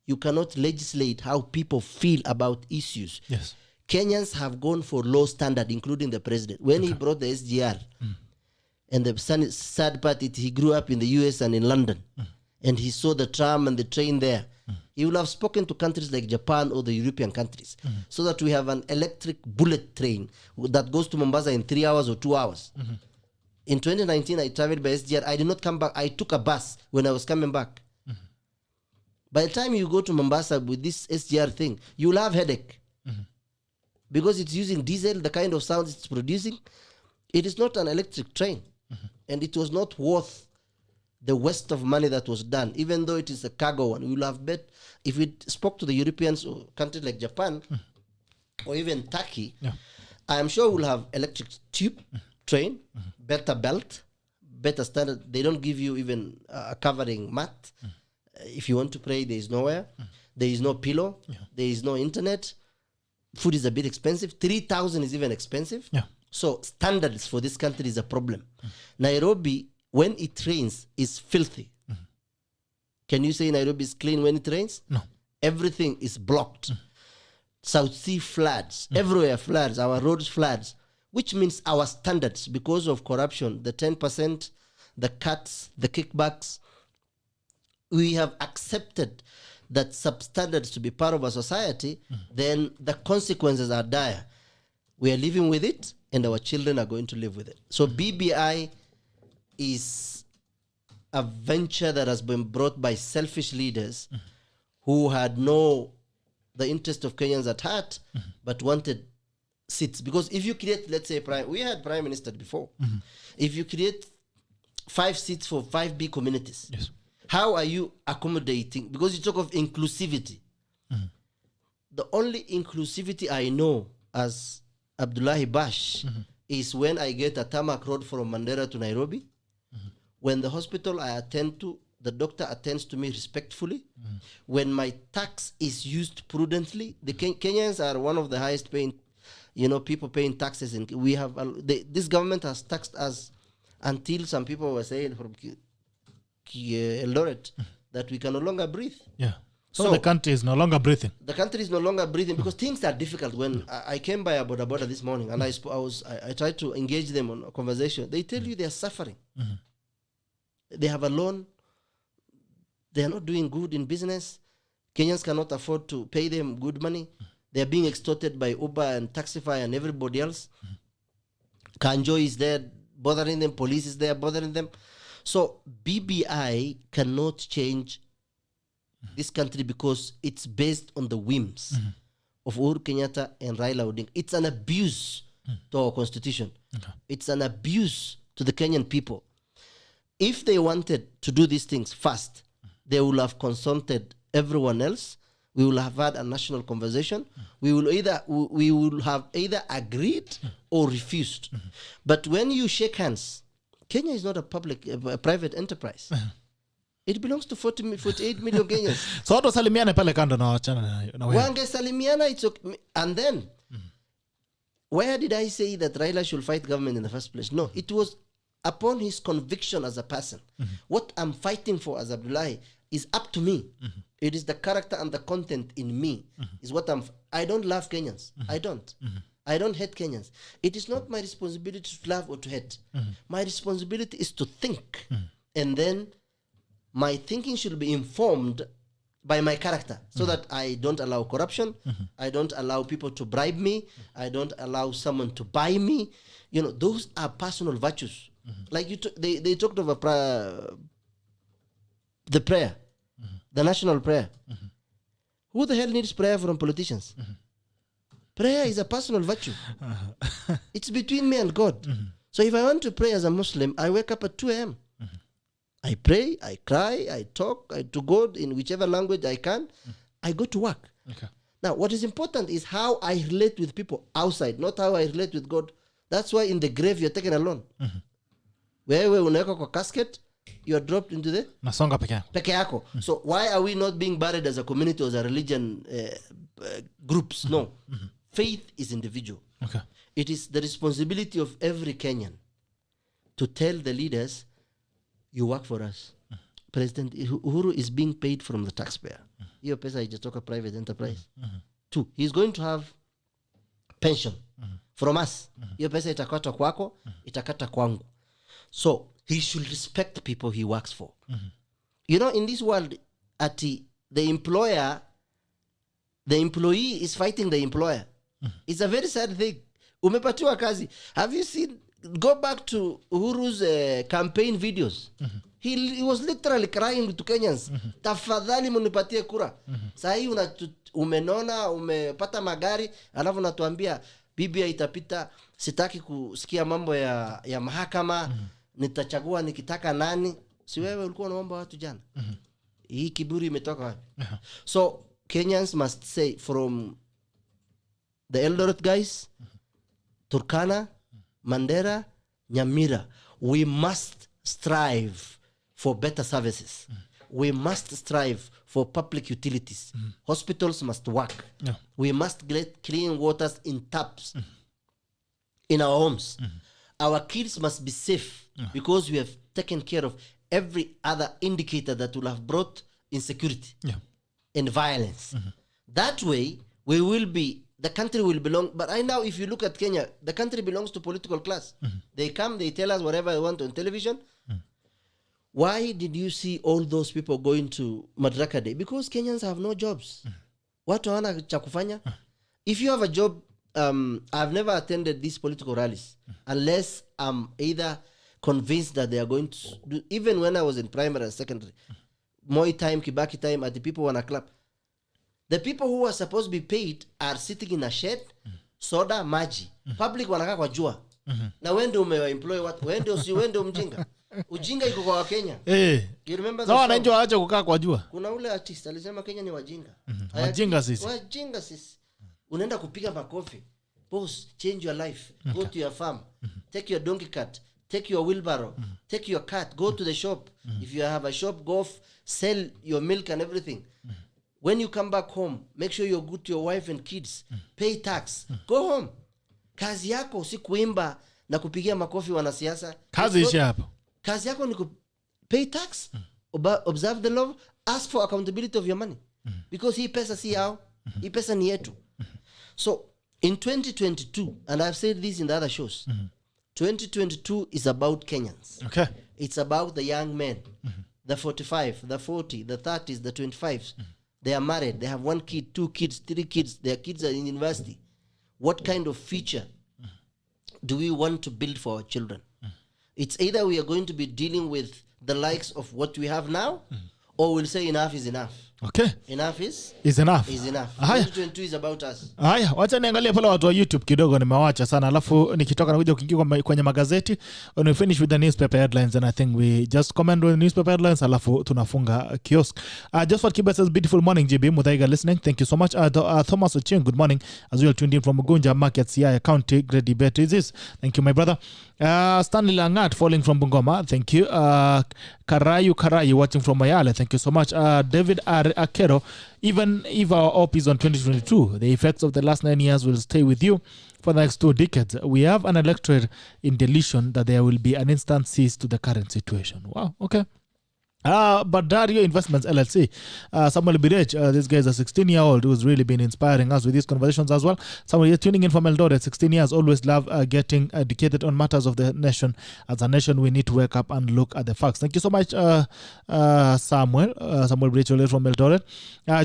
You cannot legislate how people feel about issues. Yes. Kenyans have gone for low standard, including the president. When he brought the SGR, and the sad part is he grew up in the US and in London, and he saw the tram and the train there. He will have spoken to countries like Japan or the European countries, so that we have an electric bullet train that goes to Mombasa in 3 hours or 2 hours. In 2019, I traveled by SGR. I did not come back. I took a bus when I was coming back. By the time you go to Mombasa with this SGR thing, you will have headache. Because it's using diesel, the kind of sound it's producing. It is not an electric train. And it was not worth the waste of money that was done, even though it is a cargo one. We will have bet, if we spoke to the Europeans or countries like Japan or even Turkey, I am sure we'll have electric tube train, better belt, better standard. They don't give you even a covering mat. If you want to pray, there is nowhere. There is no pillow. There is no internet. Food is a bit expensive. 3,000 is even expensive. So standards for this country is a problem. Nairobi, when it rains, is filthy. Can you say Nairobi is clean when it rains? No. Everything is blocked. South Sea floods. Everywhere floods. Our roads floods. Which means our standards, because of corruption, the 10%, the cuts, the kickbacks, we have accepted that substandards to be part of our society, then the consequences are dire. We are living with it, and our children are going to live with it. So BBI is a venture that has been brought by selfish leaders who had the interest of Kenyans at heart, but wanted seats. Because if you create, let's say, we had prime minister before. If you create 5 seats for 5 big communities, how are you accommodating? Because you talk of inclusivity. The only inclusivity I know as Abdullahi Bash is when I get a tarmac road from Mandera to Nairobi. When the hospital I attend to, the doctor attends to me respectfully. When my tax is used prudently, the Kenyans are one of the highest paying, people paying taxes. And we have this government has taxed us until some people were saying from Eldoret that we can no longer breathe. So the country is no longer breathing. The country is no longer breathing because things are difficult. When I came by a border this morning and I tried to engage them on a conversation, they tell you they are suffering. They have a loan. They are not doing good in business. Kenyans cannot afford to pay them good money. They are being extorted by Uber and Taxify and everybody else. Kanjo is there bothering them. Police is there bothering them. So BBI cannot change this country because it's based on the whims of Uhuru Kenyatta and Raila Odinga. It's an abuse to our constitution. It's an abuse to the Kenyan people. If they wanted to do these things fast, they will have consulted everyone else. We will have had a national conversation. We will have either agreed or refused. But when you shake hands, Kenya is not a private enterprise. It belongs to 48 million Kenyans. So watu wasalimiane pale kando na wachana na wewe. Wangesalimiana, it's okay. And then, where did I say that Raila should fight government in the first place? No, it was upon his conviction as a person. What I'm fighting for as Abdullahi is up to me. It is the character and the content in me is what I don't love Kenyans. I don't. I don't hate Kenyans. It is not my responsibility to love or to hate. My responsibility is to think. And then my thinking should be informed by my character so that I don't allow corruption. I don't allow people to bribe me. I don't allow someone to buy me. Those are personal virtues. Like they talked of the prayer, the national prayer. Who the hell needs prayer from politicians? Prayer is a personal virtue. It's between me and God. So if I want to pray as a Muslim, I wake up at 2 a.m. I pray, I cry, I talk to God in whichever language I can. I go to work. Now, what is important is how I relate with people outside, not how I relate with God. That's why in the grave you're taken alone. Wewe unaweka kwa casket, you are dropped into the nasonga peke yako. So why are we not being buried as a community or as a religion groups? No. Faith is individual. Okay. It is the responsibility of every Kenyan to tell the leaders, you work for us. President Uhuru is being paid from the taxpayer. Hiyo pesa haijatoka private enterprise. 2, he's going to have pension from us. Hiyo pesa itakata kwako, itakata kwangu. So he should respect the people he works for. You know, in this world, the employee is fighting the employer. It's a very sad thing. Umepatiwa kazi. Have you seen, go back to Uhuru's campaign videos. He was literally crying to Kenyans. Tafadhali munipatie kura. Saa hii umenona, umepata magari, alafu unatuambia BBI itapita, sitaki kusikia mambo ya mahakama, nitachagua nikitaka nani. Si wewe ulikuwa unaomba watu jana. Hii kiburi imetoka wapi? So Kenyans must say, from the Eldoret guys, Turkana, Mandera, Nyamira, we must strive for better services. We must strive for public utilities. Hospitals must work. We must get clean waters in taps in our homes. Our kids must be safe because we have taken care of every other indicator that will have brought insecurity and violence. That way, the country will belong. But right now, if you look at Kenya, the country belongs to political class. They come, they tell us whatever they want on television. Why did you see all those people going to Madaraka Day? Because Kenyans have no jobs. Watu hawana cha kufanya. If you have a job, I've never attended these political rallies unless I'm either convinced that they are going to do, even when I was in primary and secondary, Moi time, Kibaki time, at the people wanna clap. The people who are supposed to be paid are sitting in a shed, soda, maji. Public wanakaa kwa jua. Na wende umewaemploy watu, wende umjinga. Ujinga iko kwa Kenya. You remember that? Wananchi waache kukaa kwa jua. Kuna ule artist alisema Kenya ni wajinga. Wajinga sisi. Wajinga sisi. Unaenda kupiga makofi. Boss, change your life. Go to your farm. Take your donkey cart. Take your wheelbarrow. Take your cart. Go to the shop. If you have a shop, go sell your milk and everything. When you come back home, make sure you're good to your wife and kids. Pay tax. Go home. Kazi yako si kuimba na kupigia makofi wanasiasa. Kazi ishi hapo. Kazi yako ni pay tax, observe the law, ask for accountability of your money. Because hii pesa si yao, hii pesa ni yetu. So, in 2022, and I've said this in the other shows, 2022 is about Kenyans. Okay. It's about the young men, the 45, the 40, the 30s, the 25s. They are married, they have 1 kid, 2 kids, 3 kids, their kids are in university. What kind of future do we want to build for our children? It's either we are going to be dealing with the likes of what we have now, or we'll say enough is enough. Okay. Enough is enough. 2022 is about us. Haya, wacha niangalie pale watu wa YouTube kidogo nimewacha sana. Alafu nikitoka nakuja kuingia kwenye magazeti. When we finish with the newspaper headlines, and I think we just comment with the newspaper headlines, alafu tunafunga kiosk. Just for Kiba says, beautiful morning JB Muthaiga listening. Thank you so much. Thomas Ochieng, good morning. As well tuned in from Mugunja Market, Siaya County. Great debate is this. Thank you my brother. Stanley Langat falling from Bungoma. Thank you. Karayu watching from Mayale. Thank you so much. David Akero, even if our op is on 2022, the effects of the last 9 years will stay with you for the next 2 decades. We have an electorate in delusion that there will be an instant cease to the current situation. Wow, okay. But Dario Investments LLC, Samuel Birech, this guy is a 16-year-old who's really been inspiring us with these conversations as well. Someone here tuning in from Eldoret, 16 years, always love getting educated on matters of the nation. As a nation, we need to wake up and look at the facts. Thank you so much, Samuel Birech from Eldoret.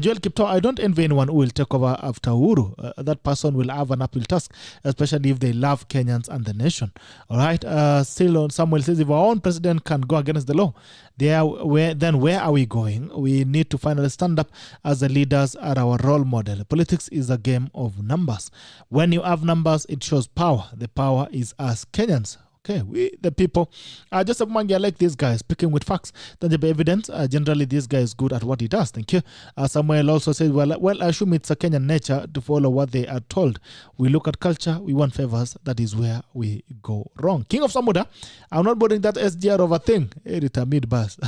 Joel Kipto, I don't envy anyone who will take over after Uhuru. That person will have an uphill task, especially if they love Kenyans and the nation. All right. Still, Samuel says, if our own president can go against the law, where are we going? We need to finally stand up as the leaders are our role model. Politics is a game of numbers. When you have numbers, it shows power. The power is us Kenyans. Okay, we the people. Just a man, I like this guy speaking with facts, tangible evidence. Generally, this guy is good at what he does. Thank you. Samuel also says, well, I assume it's a Kenyan nature to follow what they are told. We look at culture, we want favors. That is where we go wrong. King of Samuda, I'm not boarding that SGR of a thing. It's a mid-bus.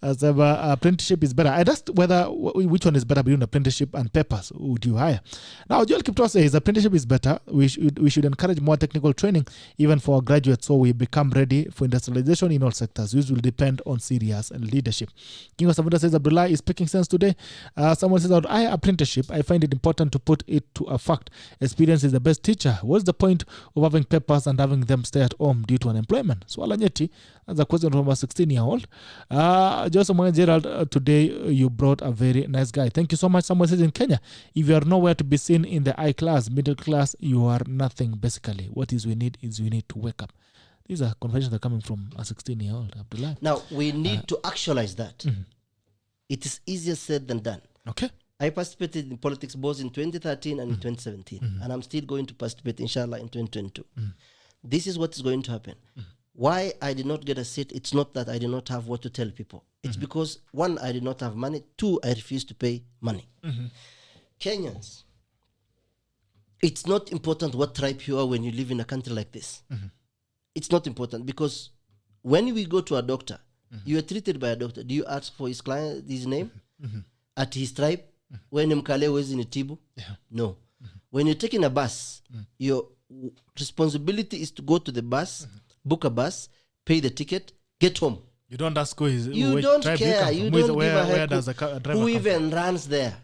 Apprenticeship is better. I asked which one is better between apprenticeship and papers. Who would you hire? Now, Joel Kipto says apprenticeship is better. We should encourage more technical training, even for graduates, so we become ready for industrialization in all sectors. This will depend on serious leadership. King of Samuda says Abdullahi is speaking sense today. Someone says, I apprenticeship. I find it important to put it to a fact. Experience is the best teacher. What's the point of having papers and having them stay at home due to unemployment? So Alanyeti, that's a question from a 16-year-old. Joseph Gerald, today you brought a very nice guy. Thank you so much. Someone says in Kenya, if you are nowhere to be seen in the high class, middle class, you are nothing basically. What we need to wake up. These are confessions that are coming from a 16-year-old, Abdullah. Now, we need to actualize that. It is easier said than done. Okay. I participated in politics both in 2013 and in 2017. And I'm still going to participate, inshallah, in 2022. This is what is going to happen. Why I did not get a seat, it's not that I did not have what to tell people. It's because, one, I did not have money. Two, I refused to pay money. Kenyans, it's not important what tribe you are when you live in a country like this. It's not important because when we go to a doctor, you are treated by a doctor. Do you ask for his client, his name, at his tribe? When mkale wezi ni tibu? No. When you're taking a bus, your responsibility is to go to the bus, book a bus, pay the ticket, get home. You don't ask who you don't care. You don't give a heck who even from? runs there,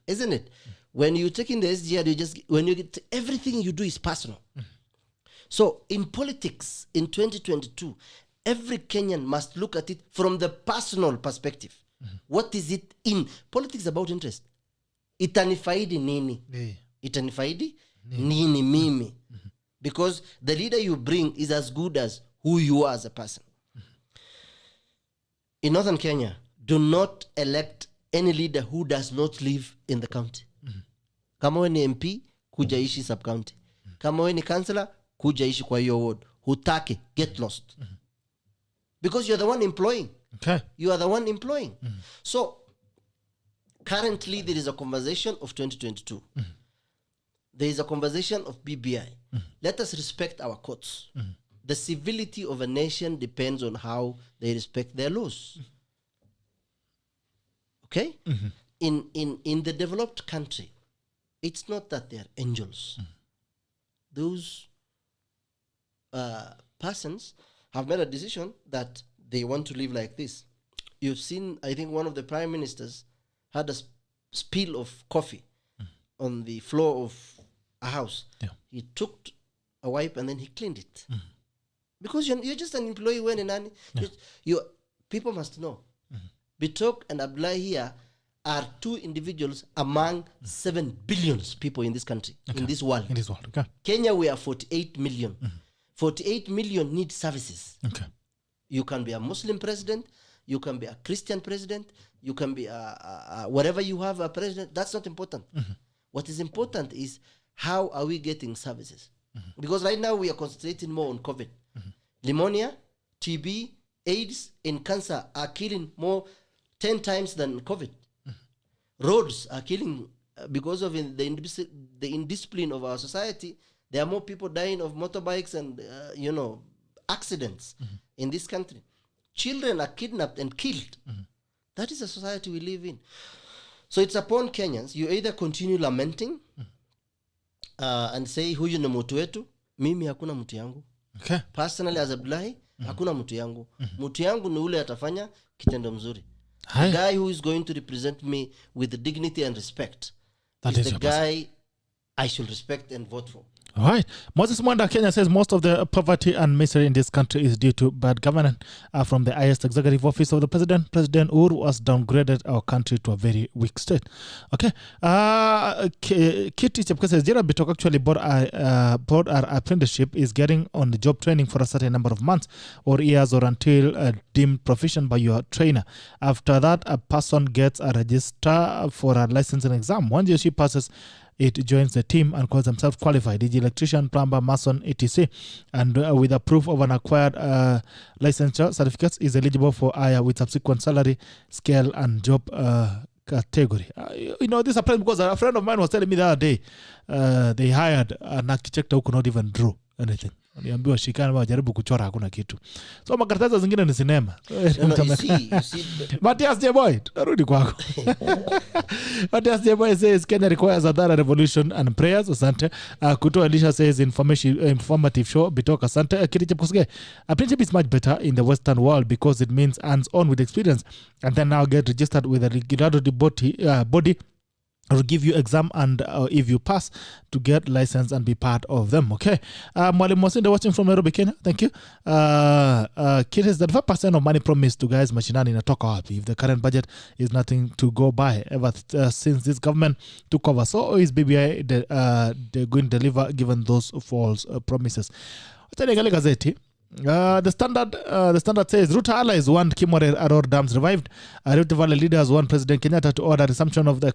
isn't it? When you take in the SGR, everything you do is personal. So in politics in 2022, every Kenyan must look at it from the personal perspective. What is it in politics about interest? Itanifaidi nini? Itanifaidi nini mimi? Because the leader you bring is as good as who you are as a person. In northern Kenya, do not elect any leader who does not live in the county. Kama we ni MP, kuja ishi sub-county. Kama we ni councillor, kuja ishi kwa hiyo ward. Hutaki, get lost. Because you're the one employing. Okay. You are the one employing. So, currently there is a conversation of 2022. There is a conversation of BBI. Let us respect our courts. The civility of a nation depends on how they respect their laws. Okay? In the developed country, it's not that they are angels. Those persons have made a decision that they want to live like this. You've seen, I think one of the prime ministers had a spill of coffee on the floor of a house. He took a wipe and then he cleaned it. Because you're just an employee when nani. People must know. Bitok and Abdullahi here are two individuals among 7 billion people in this country, in this world. In this world, okay. Kenya, we are 48 million. 48 million need services. Okay. You can be a Muslim president, you can be a Christian president, you can be whatever you have a president. That's not important. What is important is how are we getting services? Because right now we are concentrating more on COVID. Pneumonia, TB, AIDS, and cancer are killing more 10 times than COVID. Roads are killing because of the indiscipline of our society. There are more people dying of motorbikes and accidents in this country. Children are kidnapped and killed. That is the society we live in. So it's upon Kenyans. You either continue lamenting and say huyu ni mtu wetu. Mimi hakuna mtu yangu. Okay. Personally as Abdullahi, hakuna mtu yangu. Mtu yangu ni ule atafanya kitendo mzuri. The guy who is going to represent me with dignity and respect is the guy I should respect and vote for. All right. Moses Mwanda, Kenya says most of the poverty and misery in this country is due to bad governance from the highest executive office of the president. President Uhuru has downgraded our country to a very weak state. Okay. Kitty Chepke says Jera Bitok actually bought our apprenticeship, is getting on the job training for a certain number of months or years or until deemed proficient by your trainer. After that, a person gets a register for a licensing exam. Once she passes, it joins the team and calls themselves qualified. DG electrician, plumber, mason, etc. And with a proof of an acquired licensure certificates is eligible for hire with subsequent salary, scale, and job category. This applies because a friend of mine was telling me the other day they hired an architect who could not even draw anything. Niambiwa shikana wajaribu kuchora hakuna kitu. So makaratasi zingine ni sinema. You see Matias Jeboy, tarudi kwako. Matias Jeboy says Kenya requires a thorough revolution and prayers. Asante. Kuto Elisha says informative show. Bitoka asante. Kiriche Kusige. Apprenticeship is much better in the Western world because it means hands-on with experience and then now get registered with a regulatory body or give you exam and if you pass to get license and be part of them. Okay. Mwalimu Mwasinde watching from Nairobi, Kenya. Thank you. Kid says that 5% of money promised to guys machinani inatoka wapi if the current budget is nothing to go by ever since this government took over. So is BBI they're going to deliver given those false promises. Utaniangalia gazeti. The standard says Ruto allies want Kimore Aror dams revived. Rift Valley leaders want President Kenyatta to order resumption of the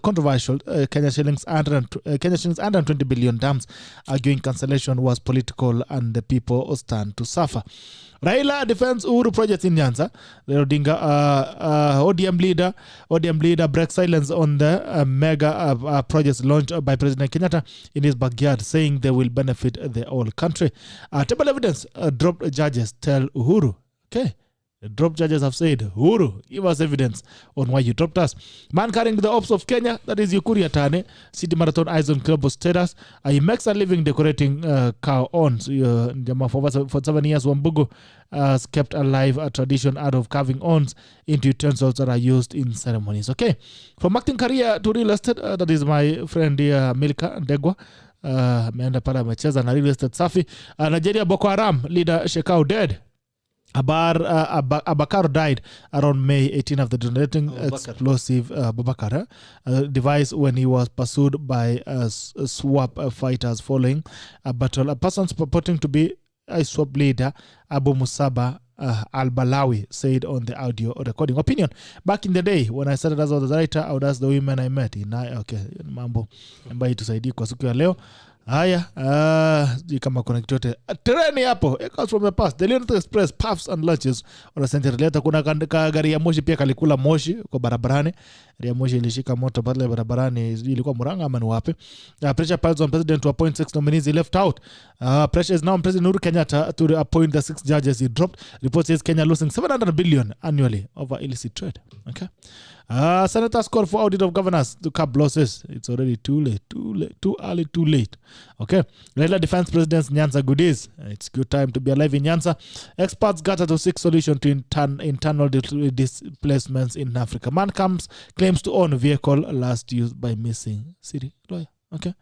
controversial Kenya shillings 120 billion dams, arguing cancellation was political and the people stand to suffer. Raila defends Uhuru projects in Nyanza. Odinga, ODM leader breaks silence on the mega projects launched by President Kenyatta in his backyard, saying they will benefit the whole country. Table evidence, dropped judges tell Uhuru. Okay. The drop judges have said, Uhuru, give us evidence on why you dropped us. Man carrying the ops of Kenya, that is Yukuri Atane, City Marathon eyes on global status. He makes a living decorating cow horns. For 7 years, Wambugu has kept alive a tradition out of carving horns into utensils that are used in ceremonies. Okay. From acting career to real estate, that is my friend here, Milka Ndegwa. Ameenda pala amecheza na real estate safi. Nigeria Boko Haram leader Shekau dead. Abakar died around May 18 after detonating explosive device when he was pursued by SWAP fighters following a battle. A person purporting to be a SWAP leader, Abu Musaba Al-Balawi, said on the audio recording. Opinion. Back in the day, when I started as a writer, I would ask the women I met. Okay, mambo ambayo itusaidie kwa siku ya leo. Haya, kama kuna kitu yote treni hapo, echoes from the past. The Leonard Express puffs and lunches on a center later. Kuna gari ya moshi pia kalikula moshi kwa barabarani. Gari ya moshi ilishika moto pale barabarani, ilikuwa Murang'a ama ni wapi. Pressure piles on president to appoint 6 nominees he left out. Pressure is now on President Uhuru Kenyatta to appoint the 6 judges he dropped. Report says Kenya losing 700 billion annually over illicit trade. Okay. Senators call for audit of governors to cap losses. It's already too late. Okay. Raila defense president's Nyanza goodies. It's good time to be alive in Nyanza. Experts gather to seek solution to internal displacements in Africa. Man claims to own a vehicle last used by missing city lawyer. Okay.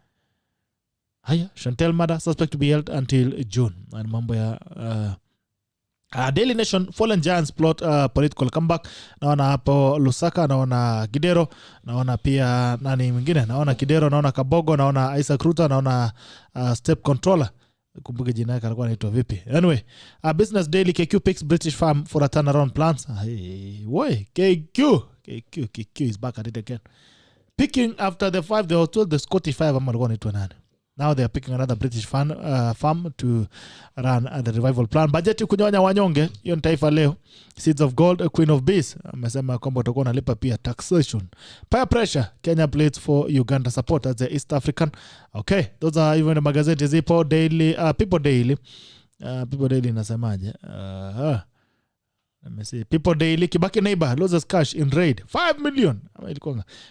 Haya, Chantel Mada suspect to be held until June. And mambo ya Daily Nation, fallen giants plot political comeback. Naona hapo Lusaka, naona Kidero, naona pia nani mwingine, naona Kidero, naona Kabogo, naona Isaac Ruto, naona step controller. Kumbuke jina yake alikuwa anaitwa vipi. Anyway, Business Daily, KQ picks British firm for a turnaround plans. Hey, KQ is back at it again. Picking after the 5, they were told the Scottish 5 ama alikuwa anaitwa nani. Now they are picking another British firm to run the revival plan. Bajeti kunyonya wanyonge, hiyo ni Taifa Leo. Seeds of Gold, Queen of Bees, amesema kwamba utakuwa unalipa pia taxation. Peer pressure, Kenya pleads for Uganda support as the East African. Okay, those are even the magazeti zipo. Daily, People Daily. People Daily nasemaje? Let me see. People Daily, Kibaki neighbor loses cash in raid. 5 million.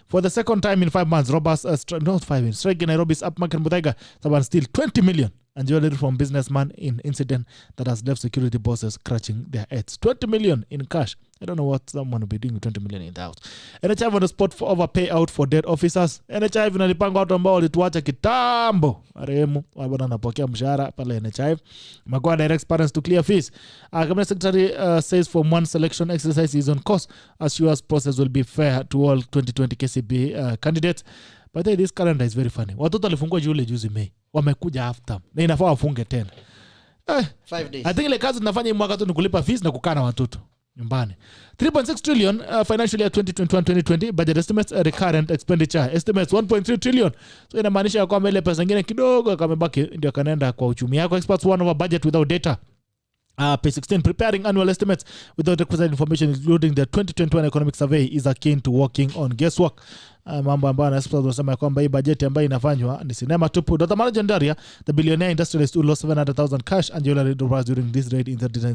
For the second time in 5 months, robbers, strike in Nairobi's upmarket Muthaiga, someone steal 20 million. And jewelry from businessman in incident that has left security bosses scratching their heads. 20 million in cash. I don't know what someone will be doing with 20 million in the house. NHIF on the spot for overpay out for dead officers. NHIF inalipanga watu ambao walituacha kitambo. Marehemu wabona anapokea mshahara pale NHIF. Magwa directs parents to clear fees. Cabinet Secretary says from one selection exercise is on course. Assures process will be fair to all 2020 KCB candidates. But this calendar is very funny. Watoto walifungua juzi Mei. Wamekuja half term. Na inafaa wafunge tena. 5 days. I think ile kazi tunafanya hii mwaka tu ni kulipa fees na kukaa na watoto. nyumbani. 3.6 trillion financial year 2021-2020 budget estimates, recurrent expenditure estimates 1.3 trillion. So inamaanisha kwamba ile pesa nyingine kidogo kamebaki ndio kanaenda kwa uchumi yako. Experts warn of a budget without data. Page 16, preparing annual estimates without requisite information including the 2021 economic survey is akin to working on guesswork. Mambo ambayo experts wanasema kwamba hii budget ambayo inafanywa ni sinema tupu. Dr. Manager Ndaria, the billionaire industrialist who lost 700,000 cash and jewelry during this raid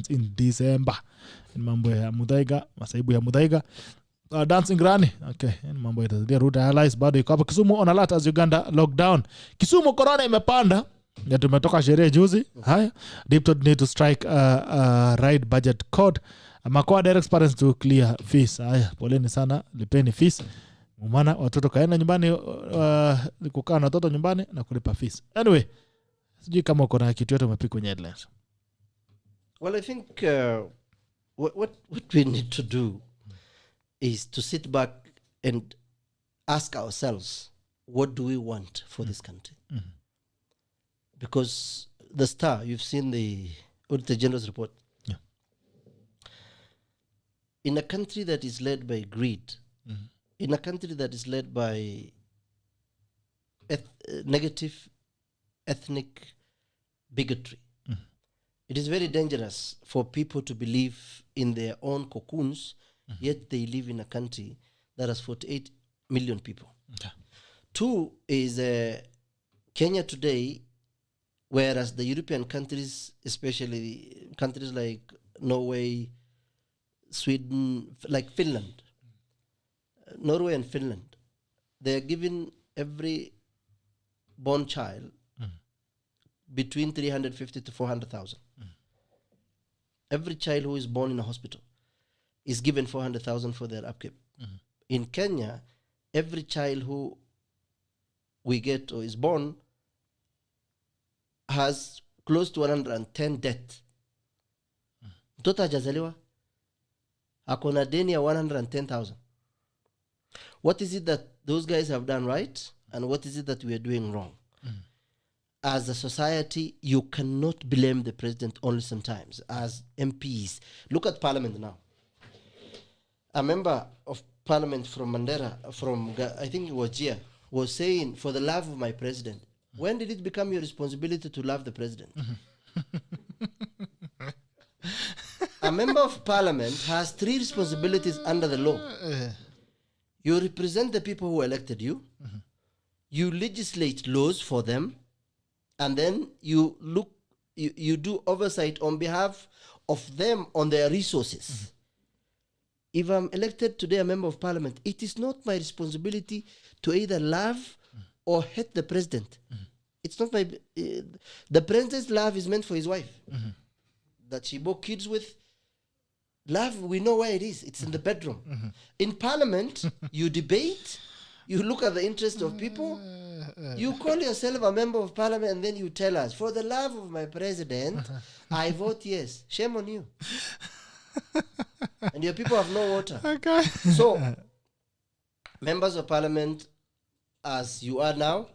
in December. Mambo ya Muthaiga, masaibu ya Muthaiga. Dancing Granny, okay. Mambo ya the route allies bado iko hapa. Kisumu on alert as Uganda lockdown. Kisumu corona imepanda. Ya tumetoka sherehe juzi. Haya, deep need to strike ride budget code. Makoa direct parents to clear fees. Haya, poleni sana, lipeni fees. Maana watoto kaenda nyumbani kukaa na watoto nyumbani na kulipa fees. Anyway, sijui kama uko na kitu yote umepika kwenye headlines. Well, I think what we need to do is to sit back and ask ourselves, what do we want for this country? Mm-hmm. Because the Star, you've seen the Auditor General's report. Yeah. In a country that is led by greed, mm-hmm. in a country that is led by negative ethnic bigotry, mm-hmm. it is very dangerous for people to believe in their own cocoons, mm-hmm. yet they live in a country that has 48 million people. Okay. Two is Kenya today, whereas the European countries, especially countries like Norway, Sweden, like Finland, Norway and Finland, they are giving every born child between 350 to 400,000. Every child who is born in a hospital is given 400,000 for their upkeep. In Kenya, every child who we get or is born has close to 110 debt. Mtoto hajazaliwa akona deni ya 110,000. What is it that those guys have done right, and what is it that we are doing wrong? As a society, you cannot blame the president only sometimes. As MPs, look at Parliament now. A member of Parliament from Mandera, I think it was Gia, was saying, for the love of my president. When did it become your responsibility to love the president? A member of Parliament has 3 responsibilities under the law. You represent the people who elected you. You legislate laws for them. And then you do oversight on behalf of them on their resources. If I'm elected today a member of Parliament, it is not my responsibility to either love or hate the president. It's not my... the president's love is meant for his wife. That she bore kids with. Love, we know where it is. It's in the bedroom. In Parliament, you debate, you look at the interest of people, you call yourself a member of Parliament, and then you tell us, for the love of my president, I vote yes. Shame on you. And your people have no water. Okay. So, members of Parliament, as you are now,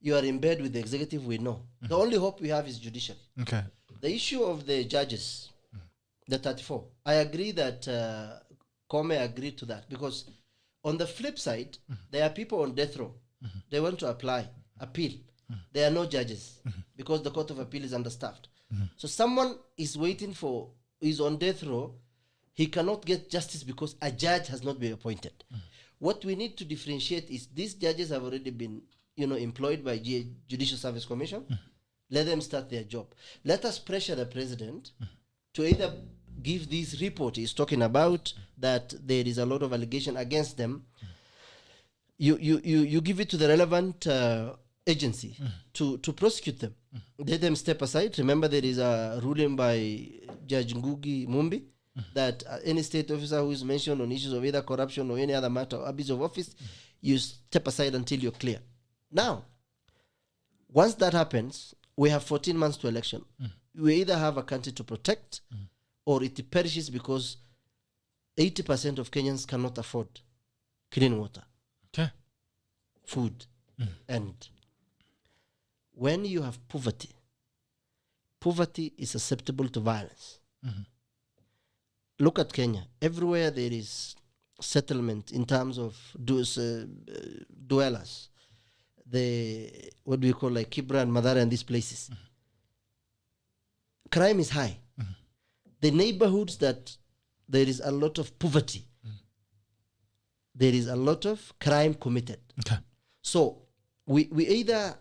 you are in bed with the executive, we know. The only hope we have is judiciary. Okay. The issue of the judges, the 34, I agree that Kome agreed to that, because on the flip side, there are people on death row. They want to appeal. There are no judges because the Court of Appeal is understaffed. So someone is is on death row, he cannot get justice because a judge has not been appointed. What we need to differentiate is these judges have already been employed by Judicial Service Commission. Let them start their job. Let us pressure the president to either give this report he's talking about, that there is a lot of allegation against them. You give it to the relevant agency to prosecute them. Let them step aside. Remember, there is a ruling by Judge Ngugi Mumbi that any state officer who is mentioned on issues of either corruption or any other matter or abuse of office, you step aside until you're clear. Now, once that happens, we have 14 months to election. We either have a country to protect or it perishes because 80% of Kenyans cannot afford clean water, food. And when you have poverty is susceptible to violence. look at Kenya. Everywhere there is settlement in terms of dwellers. What do you call, like Kibra and Madara and these places. Crime is high. The neighborhoods that there is a lot of poverty, there is a lot of crime committed. Okay. So we either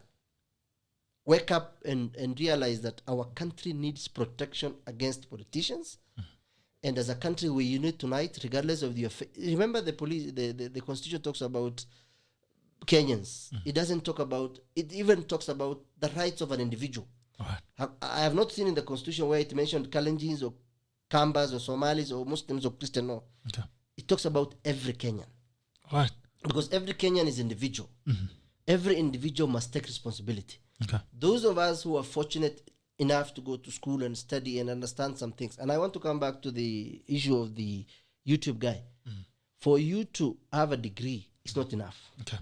wake up and realize that our country needs protection against politicians, and as a country we unite tonight regardless of the remember the police, the constitution talks about Kenyans. It doesn't talk about, it even talks about the rights of an individual. Right. I have not seen in the constitution where it mentioned Kalenjins or Kambas or Somalis or Muslims or Christian. No. Okay. It talks about every Kenyan. Right. Because every Kenyan is individual. Every individual must take responsibility. Okay. Those of us who are fortunate enough to go to school and study and understand some things. And I want to come back to the issue of the YouTube guy. For you to have a degree, it's not enough. Okay.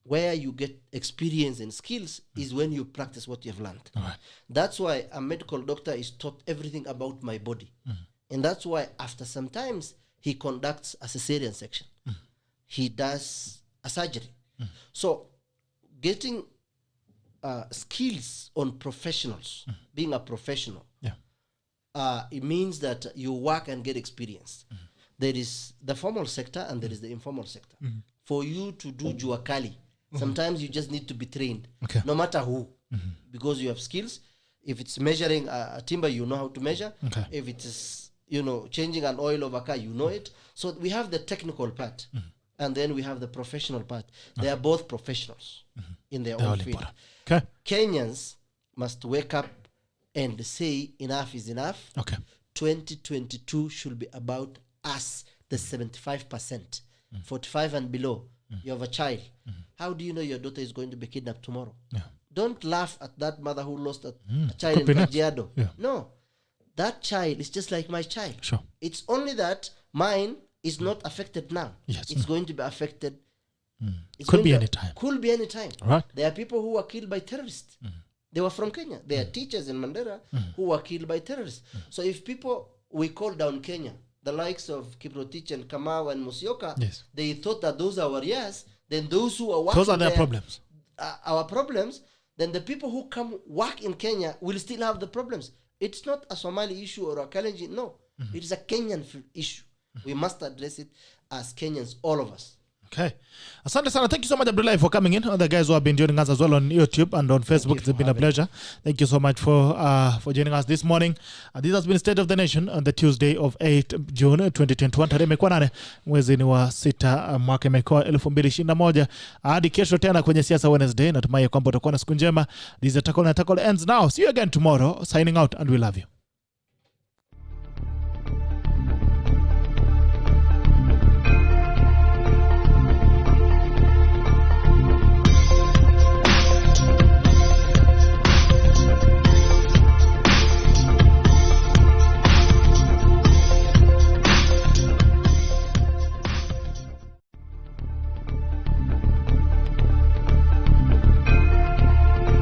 Where you get experience and skills is when you practice what you have learned. Right. That's why a medical doctor is taught everything about my body. And that's why after some times he conducts a cesarean section. He does a surgery. So getting skills on professionals, being a professional, it means that you work and get experience. There is the formal sector and there is the informal sector. For you to do juakali, sometimes you just need to be trained, no matter who, because you have skills. If it's measuring a timber, you know how to measure. If it is, changing an oil of a car, you know it. So we have the technical part, and then we have the professional part. They are both professionals in their own field. Okay. Kenyans must wake up and say enough is enough. Okay. 2022 should be about us, the 75%, 45 and below. You have a child. How do you know your daughter is going to be kidnapped tomorrow? Don't laugh at that mother who lost a child in Kajiado. No, that child is just like my child. Sure. It's only that mine is not affected now. Yes. It's going to be affected. Could be any time. Could be any time. Right. There are people who were killed by terrorists. They were from Kenya. There are teachers in Mandera who were killed by terrorists. So if people, we call down Kenya, the likes of Kiprotich and Kamau and Musyoka, they thought that those are warriors, then those who are working those are their problems. Our problems, then the people who come work in Kenya will still have the problems. It's not a Somali issue or a Kalenjin. No, it is a Kenyan issue. We must address it as Kenyans, all of us. Okay. Asante sana. Thank you so much, Abdullahi, for coming in. And the guys who have been joining us as well on YouTube and on Facebook. It's been a pleasure. Thank you so much for joining us this morning. This has been State of the Nation on the Tuesday of 8 June 2021. Tarehe imekuwa 8 mwezi ni wa 6 mwaka imekuwa 2021. Hadi kesho tena kwenye Siasa Wednesday. Natumai kwamba utakuwa na siku njema. This is Tackle ends now. See you again tomorrow. Signing out and we love you.